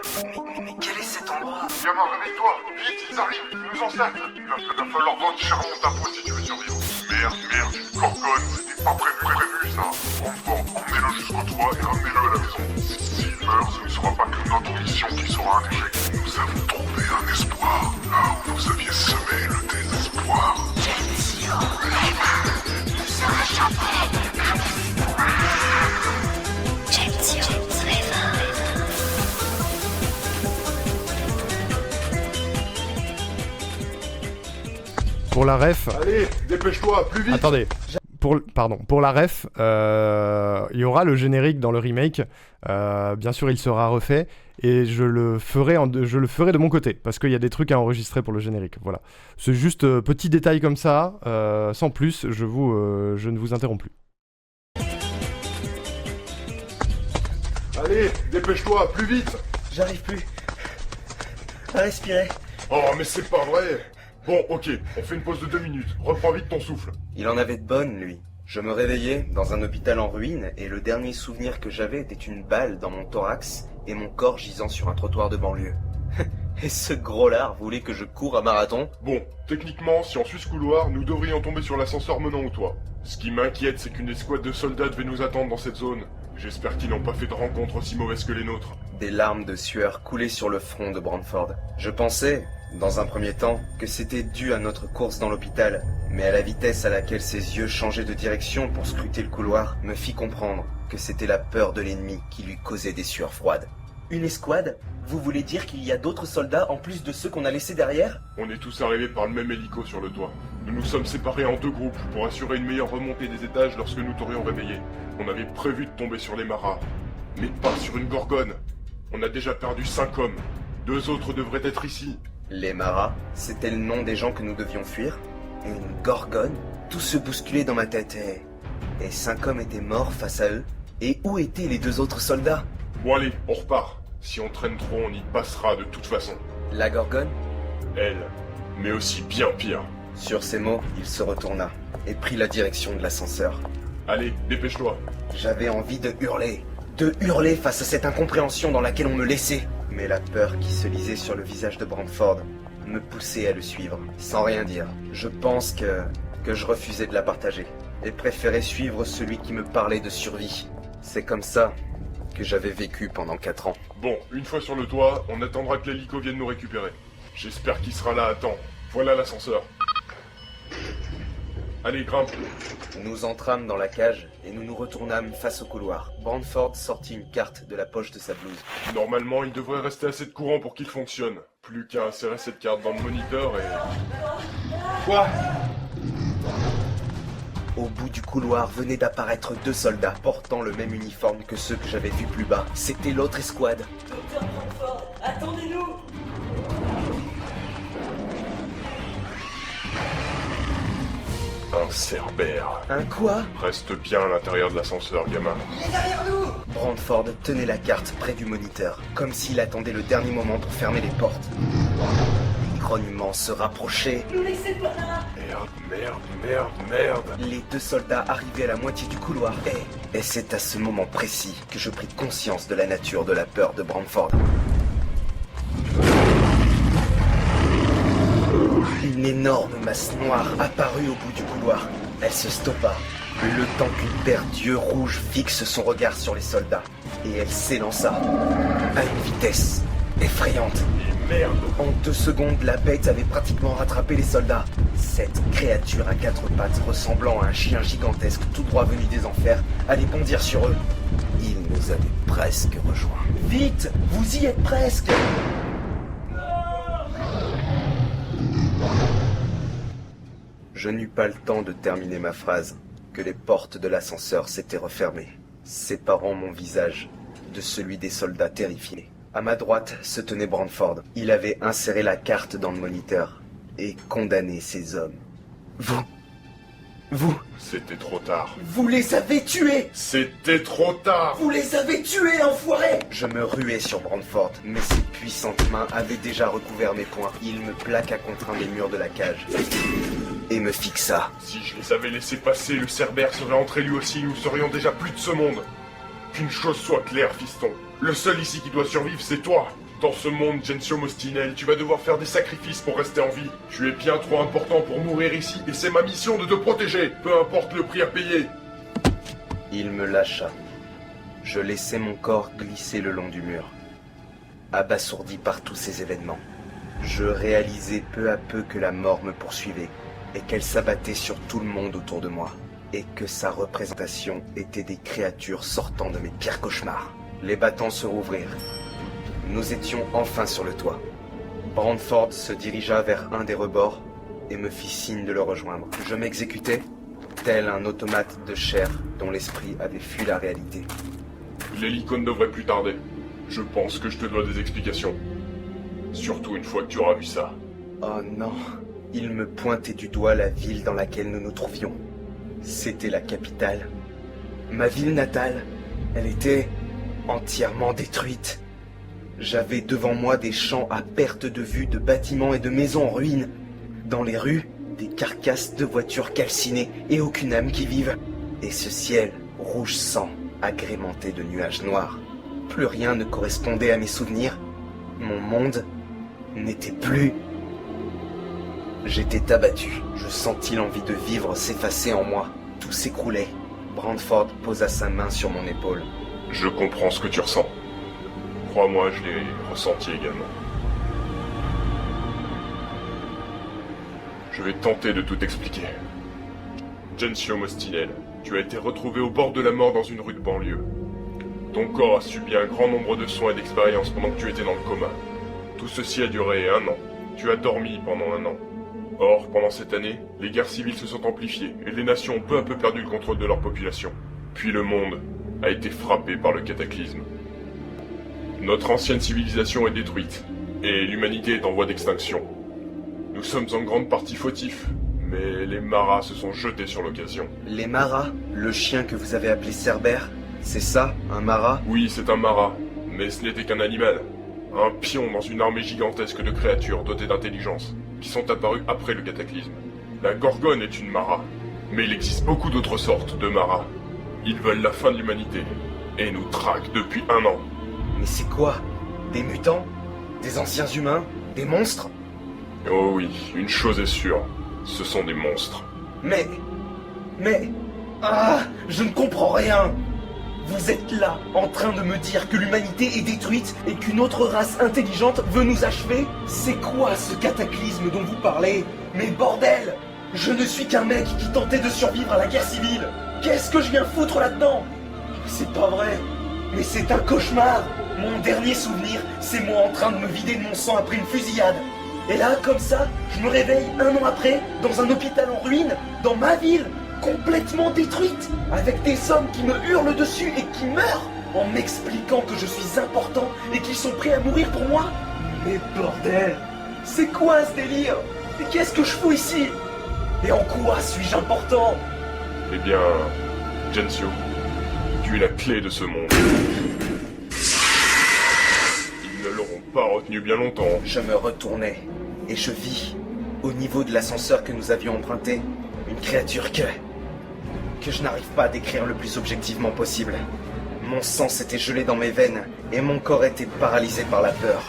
Mais quel est cet endroit? Gamin, réveille-toi. Vite, ils arrivent. Ils nous encerclent. Il va falloir vendre chèrement ta peau si tu veux survivre. Merde, une gorgone. C'était pas prévu ça. Emmenez-le jusqu'au toit et ramenez-le à la maison. S'il meurt, ce ne sera pas que notre mission qui sera un échec. Nous avons trouvé un espoir. Là où vous aviez semé le désespoir. Gensio rêve. Ne sera jamais un espoir. Gensio rêve. Pour la ref... Allez, dépêche-toi, plus vite. Attendez. Pour la ref, il y aura le générique dans le remake. Bien sûr, il sera refait. Et je le ferai de mon côté. Parce qu'il y a des trucs à enregistrer pour le générique. Voilà. C'est juste petit détail comme ça. Sans plus, je ne vous interromps plus. Allez, dépêche-toi, plus vite. J'arrive plus à respirer. Oh, mais c'est pas vrai. Bon, ok, on fait une pause de 2 minutes. Reprends vite ton souffle. Il en avait de bonnes, lui. Je me réveillais dans un hôpital en ruine et le dernier souvenir que j'avais était une balle dans mon thorax et mon corps gisant sur un trottoir de banlieue. Et ce gros lard voulait que je cours un marathon? Bon, techniquement, si on suit ce couloir, nous devrions tomber sur l'ascenseur menant au toit. Ce qui m'inquiète, c'est qu'une escouade de soldats devait nous attendre dans cette zone. J'espère qu'ils n'ont pas fait de rencontres aussi mauvaises que les nôtres. Des larmes de sueur coulaient sur le front de Brantford. Je pensais, dans un premier temps, que c'était dû à notre course dans l'hôpital, mais à la vitesse à laquelle ses yeux changeaient de direction pour scruter le couloir me fit comprendre que c'était la peur de l'ennemi qui lui causait des sueurs froides. Une escouade? Vous voulez dire qu'il y a d'autres soldats en plus de ceux qu'on a laissés derrière? On est tous arrivés par le même hélico sur le toit. Nous nous sommes séparés en 2 groupes pour assurer une meilleure remontée des étages lorsque nous t'aurions réveillé. On avait prévu de tomber sur les maras, mais pas sur une gorgone. On a déjà perdu 5 hommes. 2 autres devraient être ici. Les maras, c'était le nom des gens que nous devions fuir? Et une gorgone? Tout se bousculait dans ma tête et 5 hommes étaient morts face à eux? Et où étaient les 2 autres soldats? Bon allez, on repart. Si on traîne trop, on y passera de toute façon. La gorgone? Elle, mais aussi bien pire. Sur ces mots, il se retourna et prit la direction de l'ascenseur. Allez, dépêche-toi. J'avais envie de hurler face à cette incompréhension dans laquelle on me laissait. Mais la peur qui se lisait sur le visage de Brantford me poussait à le suivre, sans rien dire. Je pense que je refusais de la partager et préférais suivre celui qui me parlait de survie. C'est comme ça que j'avais vécu pendant 4 ans. Bon, une fois sur le toit, on attendra que l'hélico vienne nous récupérer. J'espère qu'il sera là à temps. Voilà l'ascenseur. Allez, grimpe. Nous entrâmes dans la cage et nous nous retournâmes face au couloir. Brantford sortit une carte de la poche de sa blouse. Normalement, il devrait rester assez de courant pour qu'il fonctionne. Plus qu'à insérer cette carte dans le moniteur et... Quoi? Au bout du couloir venaient d'apparaître 2 soldats portant le même uniforme que ceux que j'avais vus plus bas. C'était l'autre escouade. Docteur Brantford, attendez-nous! Un cerbère. Un quoi? Reste bien à l'intérieur de l'ascenseur, gamin. Il est derrière nous! Brantford tenait la carte près du moniteur, comme s'il attendait le dernier moment pour fermer les portes. Les grognements se rapprochaient. Nous laissez pas là! Merde. Les 2 soldats arrivaient à la moitié du couloir et Et c'est à ce moment précis que je pris conscience de la nature de la peur de Brantford. Une énorme masse noire apparut au bout du couloir. Elle se stoppa, le temps qu'une paire d'yeux rouges fixe son regard sur les soldats. Et elle s'élança, à une vitesse effrayante. Et merde! En 2 secondes, la bête avait pratiquement rattrapé les soldats. Cette créature à 4 pattes, ressemblant à un chien gigantesque tout droit venu des enfers, allait bondir sur eux. Il nous avait presque rejoints. Vite! Vous y êtes presque! Je n'eus pas le temps de terminer ma phrase, que les portes de l'ascenseur s'étaient refermées, séparant mon visage de celui des soldats terrifiés. À ma droite se tenait Brantford. Il avait inséré la carte dans le moniteur et condamné ces hommes. Vous, C'était trop tard. vous les avez tués! C'était trop tard! Vous les avez tués, enfoirés! Je me ruai sur Brantford, mais ses puissantes mains avaient déjà recouvert mes poings. Il me plaqua contre un des murs de la cage et me fixa. Si je les avais laissés passer, le Cerbère serait entré lui aussi, nous serions déjà plus de ce monde. Qu'une chose soit claire, fiston. Le seul ici qui doit survivre, c'est toi. Dans ce monde, Gensio Mostinel, tu vas devoir faire des sacrifices pour rester en vie. Tu es bien trop important pour mourir ici, et c'est ma mission de te protéger, peu importe le prix à payer. Il me lâcha. Je laissai mon corps glisser le long du mur, abasourdi par tous ces événements. Je réalisai peu à peu que la mort me poursuivait, et qu'elle s'abattait sur tout le monde autour de moi, et que sa représentation était des créatures sortant de mes pires cauchemars. Les battants se rouvrirent. Nous étions enfin sur le toit. Brantford se dirigea vers un des rebords et me fit signe de le rejoindre. Je m'exécutais, tel un automate de chair dont l'esprit avait fui la réalité. L'hélico ne devrait plus tarder. Je pense que je te dois des explications. Surtout une fois que tu auras vu ça. Oh non, il me pointait du doigt la ville dans laquelle nous nous trouvions. C'était la capitale. Ma ville natale, elle était entièrement détruite. J'avais devant moi des champs à perte de vue de bâtiments et de maisons en ruine. Dans les rues, des carcasses de voitures calcinées et aucune âme qui vive. Et ce ciel rouge sang, agrémenté de nuages noirs. Plus rien ne correspondait à mes souvenirs. Mon monde n'était plus. J'étais abattu. Je sentis l'envie de vivre s'effacer en moi. Tout s'écroulait. Brantford posa sa main sur mon épaule. Je comprends ce que tu ressens. Crois-moi, je l'ai ressenti également. Je vais tenter de tout expliquer. Gensio Mostinel, tu as été retrouvé au bord de la mort dans une rue de banlieue. Ton corps a subi un grand nombre de soins et d'expériences pendant que tu étais dans le coma. Tout ceci a duré 1 an. Tu as dormi pendant 1 an. Or, pendant cette année, les guerres civiles se sont amplifiées et les nations ont peu à peu perdu le contrôle de leur population. Puis le monde a été frappé par le cataclysme. Notre ancienne civilisation est détruite, et l'humanité est en voie d'extinction. Nous sommes en grande partie fautifs, mais les Maras se sont jetés sur l'occasion. Les Maras, le chien que vous avez appelé Cerbère, c'est ça, un Mara? Oui, c'est un Mara, mais ce n'était qu'un animal. Un pion dans une armée gigantesque de créatures dotées d'intelligence, qui sont apparues après le cataclysme. La Gorgone est une Mara, mais il existe beaucoup d'autres sortes de Maras. Ils veulent la fin de l'humanité, et nous traquent depuis 1 an. Mais c'est quoi? Des mutants? Des anciens humains? Des monstres? Oh oui, une chose est sûre, ce sont des monstres. Mais... Ah, je ne comprends rien! Vous êtes là, en train de me dire que l'humanité est détruite et qu'une autre race intelligente veut nous achever? C'est quoi ce cataclysme dont vous parlez? Mais bordel! Je ne suis qu'un mec qui tentait de survivre à la guerre civile! Qu'est-ce que je viens foutre là-dedans? C'est pas vrai! Mais c'est un cauchemar! Mon dernier souvenir, c'est moi en train de me vider de mon sang après une fusillade. Et là, comme ça, je me réveille 1 an après, dans un hôpital en ruine, dans ma ville, complètement détruite, avec des hommes qui me hurlent dessus et qui meurent, en m'expliquant que je suis important et qu'ils sont prêts à mourir pour moi. Mais bordel, c'est quoi ce délire? Et qu'est-ce que je fous ici? Et en quoi suis-je important? Eh bien, Gensio, tu es la clé de ce monde. Ils ne l'auront pas retenu bien longtemps. Je me retournai, et je vis, au niveau de l'ascenseur que nous avions emprunté, une créature que... que je n'arrive pas à décrire le plus objectivement possible. Mon sang s'était gelé dans mes veines et mon corps était paralysé par la peur.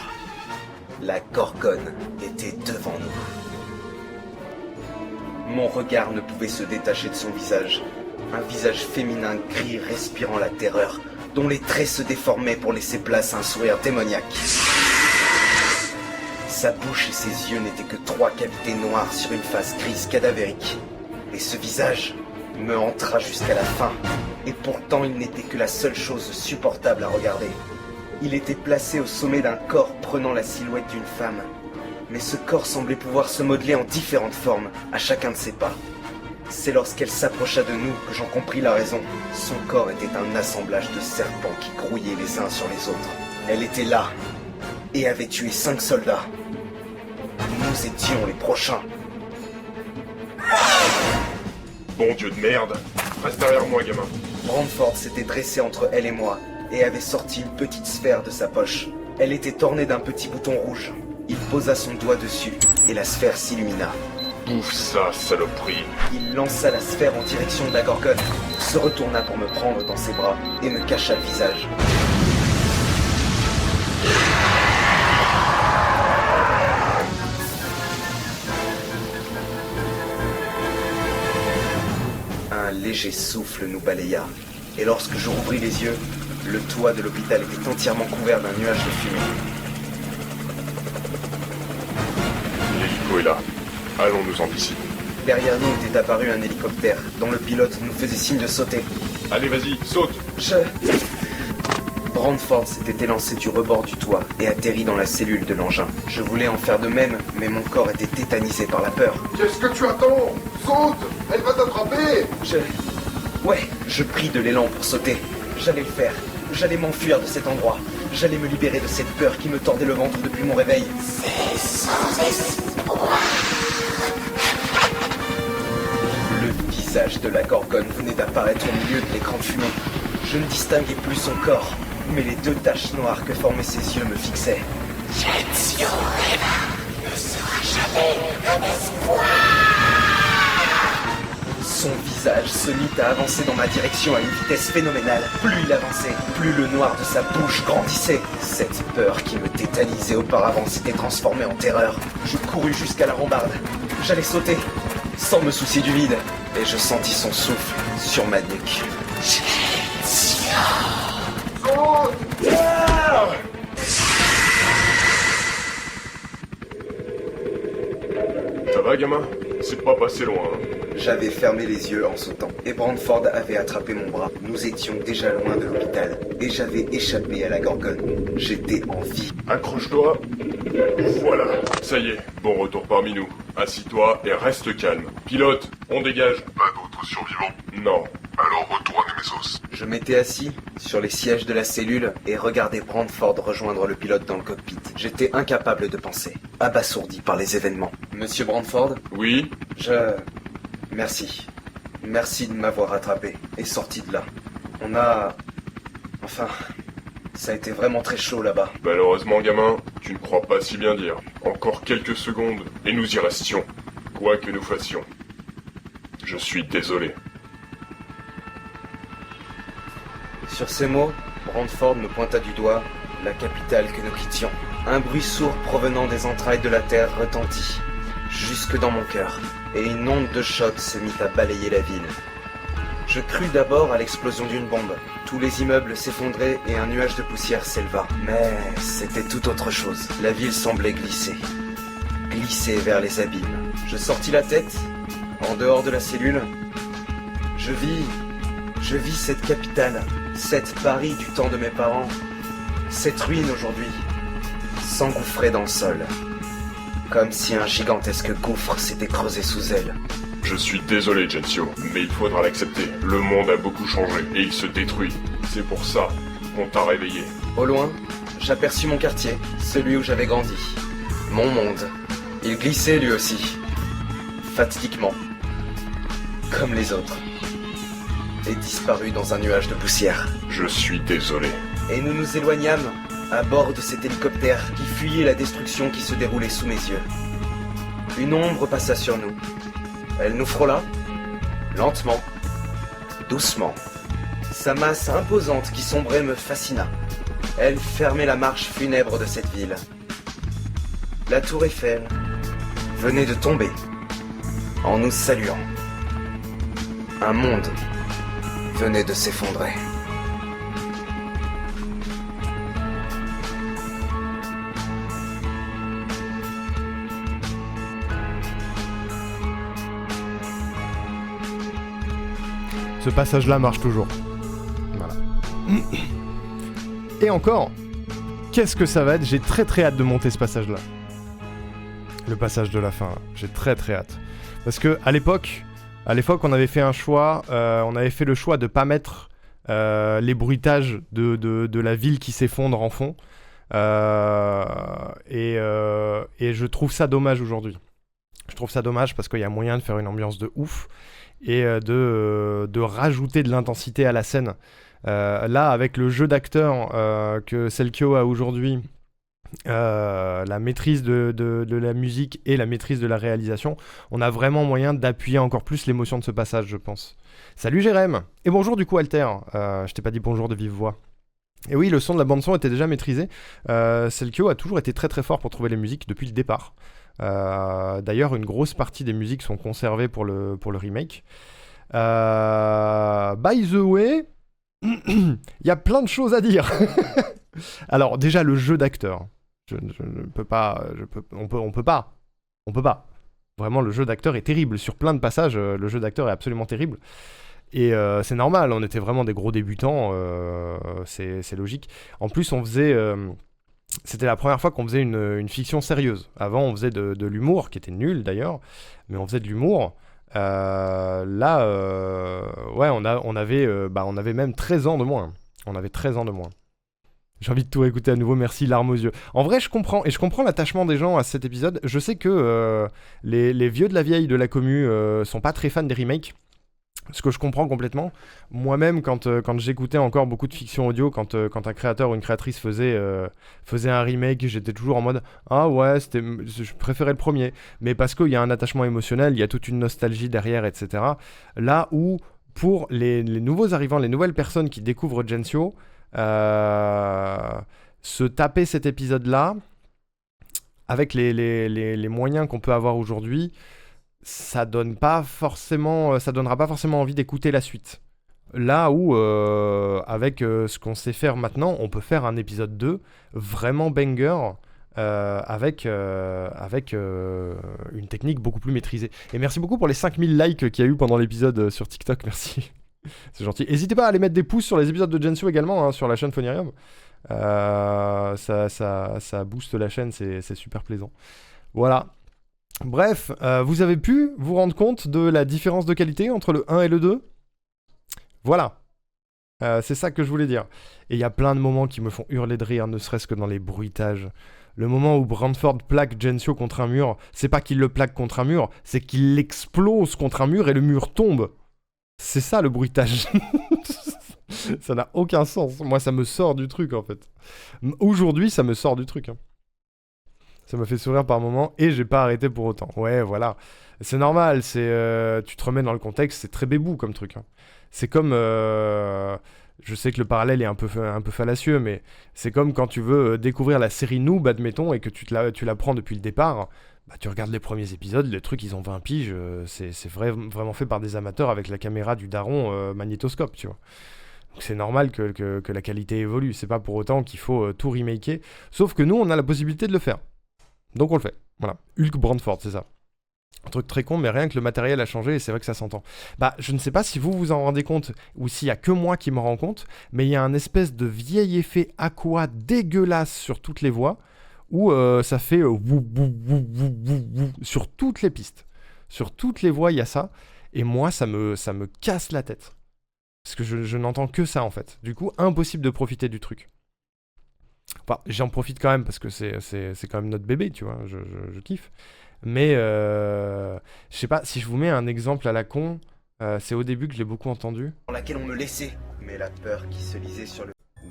La Gorgone était devant nous. Mon regard ne pouvait se détacher de son visage. Un visage féminin gris respirant la terreur, dont les traits se déformaient pour laisser place à un sourire démoniaque. Sa bouche et ses yeux n'étaient que 3 cavités noires sur une face grise cadavérique. Et ce visage me entra jusqu'à la fin. Et pourtant, il n'était que la seule chose supportable à regarder. Il était placé au sommet d'un corps prenant la silhouette d'une femme. Mais ce corps semblait pouvoir se modeler en différentes formes, à chacun de ses pas. C'est lorsqu'elle s'approcha de nous que j'en compris la raison. Son corps était un assemblage de serpents qui grouillaient les uns sur les autres. Elle était là, et avait tué 5 soldats. Nous étions les prochains. Bon Dieu de merde. Reste derrière moi, gamin. Brandford s'était dressé entre elle et moi, et avait sorti une petite sphère de sa poche. Elle était ornée d'un petit bouton rouge. Il posa son doigt dessus, et la sphère s'illumina. Bouffe ça, saloperie. Il lança la sphère en direction de la Gorgone, se retourna pour me prendre dans ses bras, et me cacha le visage. Un léger souffle nous balaya, et lorsque je rouvris les yeux, le toit de l'hôpital était entièrement couvert d'un nuage de fumée. L'hélico est là. Allons-nous-en d'ici. Derrière nous était apparu un hélicoptère, dont le pilote nous faisait signe de sauter. Allez, vas-y, saute. Brandford s'était élancé du rebord du toit et atterri dans la cellule de l'engin. Je voulais en faire de même, mais mon corps était tétanisé par la peur. Qu'est-ce que tu attends? Saute! Elle va t'attraper! Ouais, je pris de l'élan pour sauter. J'allais le faire. J'allais m'enfuir de cet endroit. J'allais me libérer de cette peur qui me tordait le ventre depuis mon réveil. C'est sans espoir. Le visage de la Gorgone venait d'apparaître au milieu de l'écran de fumée. Je ne distinguais plus son corps, mais les 2 taches noires que formaient ses yeux me fixaient. Gensio Reva ne sera jamais un espoir. Son visage se mit à avancer dans ma direction à une vitesse phénoménale. Plus il avançait, plus le noir de sa bouche grandissait. Cette peur qui me tétanisait auparavant s'était transformée en terreur. Je courus jusqu'à la rambarde. J'allais sauter, sans me soucier du vide, et je sentis son souffle sur ma nuque. Ça va, gamin? C'est pas passé loin, hein. J'avais fermé les yeux en sautant, et Brandford avait attrapé mon bras. Nous étions déjà loin de l'hôpital, et j'avais échappé à la Gorgone. J'étais en vie. Accroche-toi. Voilà. Ça y est, bon retour parmi nous. Assis-toi et reste calme. Pilote, on dégage. Pas d'autres survivants? Non. Alors retour à Nemesis. Je m'étais assis sur les sièges de la cellule et regardais Brandford rejoindre le pilote dans le cockpit. J'étais incapable de penser, abasourdi par les événements. Monsieur Brandford? Oui? Merci. Merci de m'avoir rattrapé et sorti de là. Enfin, ça a été vraiment très chaud là-bas. Malheureusement, gamin, tu ne crois pas si bien dire. Encore quelques secondes et nous y restions. Quoi que nous fassions. Je suis désolé. Sur ces mots, Brandford me pointa du doigt la capitale que nous quittions. Un bruit sourd provenant des entrailles de la terre retentit, jusque dans mon cœur, et une onde de choc se mit à balayer la ville. Je crus d'abord à l'explosion d'une bombe. Tous les immeubles s'effondraient et un nuage de poussière s'éleva. Mais c'était tout autre chose. La ville semblait glisser vers les abîmes. Je sortis la tête, en dehors de la cellule. Je vis cette capitale, cette Paris du temps de mes parents, cette ruine aujourd'hui, s'engouffrer dans le sol, comme si un gigantesque gouffre s'était creusé sous elle. Je suis désolé, Gensio, mais il faudra l'accepter. Le monde a beaucoup changé et il se détruit. C'est pour ça qu'on t'a réveillé. Au loin, j'aperçus mon quartier, celui où j'avais grandi. Mon monde. Il glissait lui aussi, fatidiquement, comme les autres, et disparut dans un nuage de poussière. Je suis désolé. Et nous nous éloignâmes à bord de cet hélicoptère qui fuyait la destruction qui se déroulait sous mes yeux. Une ombre passa sur nous. Elle nous frôla, lentement, doucement. Sa masse imposante qui sombrait me fascina. Elle fermait la marche funèbre de cette ville. La tour Eiffel venait de tomber, en nous saluant. Un monde venait de s'effondrer. Ce passage-là marche toujours. Voilà. Et encore, qu'est-ce que ça va être? J'ai très très hâte de monter ce passage-là. Le passage de la fin, là. J'ai très très hâte. Parce que à l'époque, on avait fait un choix, on avait fait le choix de pas mettre les bruitages de la ville qui s'effondre en fond. Et je trouve ça dommage aujourd'hui. Je trouve ça dommage parce qu'il y a moyen de faire une ambiance de ouf et de rajouter de l'intensité à la scène. Là, avec le jeu d'acteur que Selkio a aujourd'hui, la maîtrise de la musique et la maîtrise de la réalisation, on a vraiment moyen d'appuyer encore plus l'émotion de ce passage, je pense. Salut Jérém, et bonjour du coup Alter, je t'ai pas dit bonjour de vive voix. Et oui, le son de la bande-son était déjà maîtrisé. Selkio a toujours été très très fort pour trouver les musiques depuis le départ. D'ailleurs, une grosse partie des musiques sont conservées pour le remake. By the way, il y a plein de choses à dire. Alors déjà le jeu d'acteur. Je ne peux pas. On peut pas. Vraiment, le jeu d'acteur est terrible. Sur plein de passages, le jeu d'acteur est absolument terrible. Et c'est normal, on était vraiment des gros débutants, c'est logique. En plus, on faisait... c'était la première fois qu'on faisait une fiction sérieuse. Avant, on faisait de l'humour, qui était nul d'ailleurs, mais on faisait de l'humour. Là, ouais, on avait même 13 ans de moins. On avait 13 ans de moins. J'ai envie de tout écouter à nouveau, merci, larmes aux yeux. En vrai, je comprends l'attachement des gens à cet épisode. Je sais que les vieux de la vieille de la commu sont pas très fans des remakes. Ce que je comprends complètement. Moi-même, quand j'écoutais encore beaucoup de fiction audio, quand un créateur ou une créatrice faisait un remake, j'étais toujours en mode « Ah ouais, je préférais le premier ». Mais parce qu'il y a un attachement émotionnel, il y a toute une nostalgie derrière, etc. Là où, pour les nouveaux arrivants, les nouvelles personnes qui découvrent Gensio, se taper cet épisode-là, avec les moyens qu'on peut avoir aujourd'hui, ça donnera pas forcément envie d'écouter la suite. Là où, avec ce qu'on sait faire maintenant, on peut faire un épisode 2 vraiment banger, avec une technique beaucoup plus maîtrisée. Et merci beaucoup pour les 5000 likes qu'il y a eu pendant l'épisode sur TikTok, merci. C'est gentil. N'hésitez pas à aller mettre des pouces sur les épisodes de Gensio également, hein, sur la chaîne Phonirium. Ça booste la chaîne, c'est super plaisant. Voilà. Bref, vous avez pu vous rendre compte de la différence de qualité entre le 1 et le 2 ? Voilà. C'est ça que je voulais dire. Et il y a plein de moments qui me font hurler de rire, ne serait-ce que dans les bruitages. Le moment où Brantford plaque Gensio contre un mur, c'est pas qu'il le plaque contre un mur, c'est qu'il l'explose contre un mur et le mur tombe. C'est ça le bruitage. Ça n'a aucun sens. Moi, ça me sort du truc, en fait. Aujourd'hui, ça me sort du truc. Hein. Ça me fait sourire par moments et j'ai pas arrêté pour autant. Ouais, voilà. C'est normal. Tu te remets dans le contexte, c'est très bébou comme truc. Hein. C'est comme... je sais que le parallèle est un peu fallacieux, mais c'est comme quand tu veux découvrir la série Noob, admettons, et que tu la prends depuis le départ... Bah, tu regardes les premiers épisodes, les trucs ils ont 20 piges, c'est vraiment fait par des amateurs avec la caméra du daron magnétoscope, tu vois. Donc c'est normal que la qualité évolue, c'est pas pour autant qu'il faut tout remaker, sauf que nous on a la possibilité de le faire. Donc on le fait, voilà. Hulk Brantford, c'est ça. Un truc très con, mais rien que le matériel a changé et c'est vrai que ça s'entend. Bah, je ne sais pas si vous vous en rendez compte ou s'il y a que moi qui m'en rends compte, mais il y a un espèce de vieil effet aqua dégueulasse sur toutes les voix, où ça fait sur toutes les pistes. Sur toutes les voix, il y a ça. Et moi, ça me casse la tête. Parce que je n'entends que ça, en fait. Du coup, impossible de profiter du truc. Enfin, j'en profite quand même, parce que c'est quand même notre bébé, tu vois. Je kiffe. Mais, je sais pas, si je vous mets un exemple à la con, c'est au début que je l'ai beaucoup entendu. Dans laquelle on me laissait, mais la peur qui se lisait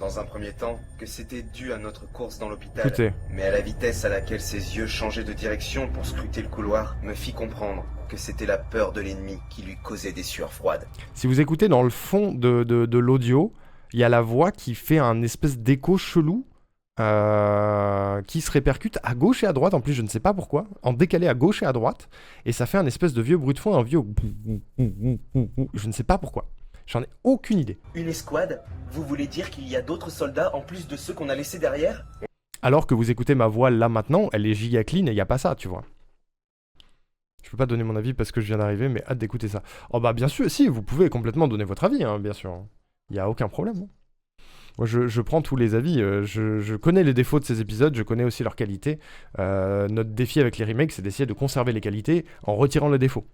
dans un premier temps, que c'était dû à notre course dans l'hôpital. Écoutez. Mais à la vitesse à laquelle ses yeux changeaient de direction pour scruter le couloir, me fit comprendre que c'était la peur de l'ennemi qui lui causait des sueurs froides. Si vous écoutez dans le fond de l'audio, il y a la voix qui fait un espèce d'écho chelou qui se répercute à gauche et à droite, en plus je ne sais pas pourquoi, en décalé à gauche et à droite, et ça fait un espèce de vieux bruit de fond, un vieux... Je ne sais pas pourquoi. J'en ai aucune idée. Une escouade? Vous voulez dire qu'il y a d'autres soldats en plus de ceux qu'on a laissés derrière? Alors que vous écoutez ma voix là maintenant, elle est giga clean et il n'y a pas ça, tu vois. Je peux pas donner mon avis parce que je viens d'arriver, mais hâte d'écouter ça. Oh bah bien sûr, si, vous pouvez complètement donner votre avis, hein, bien sûr. Il n'y a aucun problème. Hein. Moi je prends tous les avis, je connais les défauts de ces épisodes, je connais aussi leurs qualités. Notre défi avec les remakes, c'est d'essayer de conserver les qualités en retirant les défauts.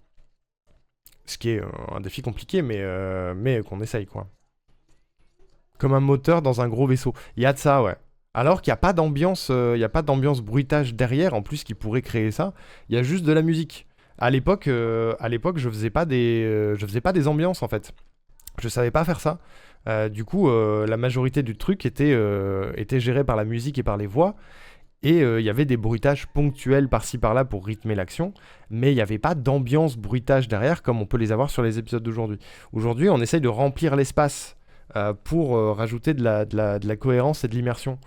Ce qui est un défi compliqué, mais qu'on essaye, quoi. Comme un moteur dans un gros vaisseau. Il y a de ça, ouais. Alors qu'il n'y a pas d'ambiance, bruitage derrière, en plus, qui pourrait créer ça. Il y a juste de la musique. À l'époque, je faisais pas des ambiances, en fait. Je savais pas faire ça. Du coup, la majorité du truc était gérée par la musique et par les voix. Et il y avait des bruitages ponctuels par-ci par-là pour rythmer l'action, mais il n'y avait pas d'ambiance bruitage derrière comme on peut les avoir sur les épisodes d'aujourd'hui. Aujourd'hui, on essaye de remplir l'espace pour rajouter de la cohérence et de l'immersion,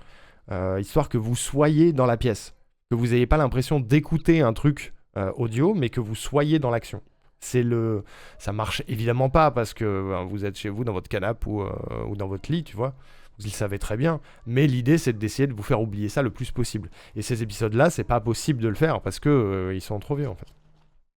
histoire que vous soyez dans la pièce, que vous n'ayez pas l'impression d'écouter un truc audio, mais que vous soyez dans l'action. Ça marche évidemment pas parce que vous êtes chez vous dans votre canapé ou dans votre lit, tu vois. Vous le savez très bien, mais l'idée c'est d'essayer de vous faire oublier ça le plus possible. Et ces épisodes-là, c'est pas possible de le faire parce que ils sont trop vieux en fait.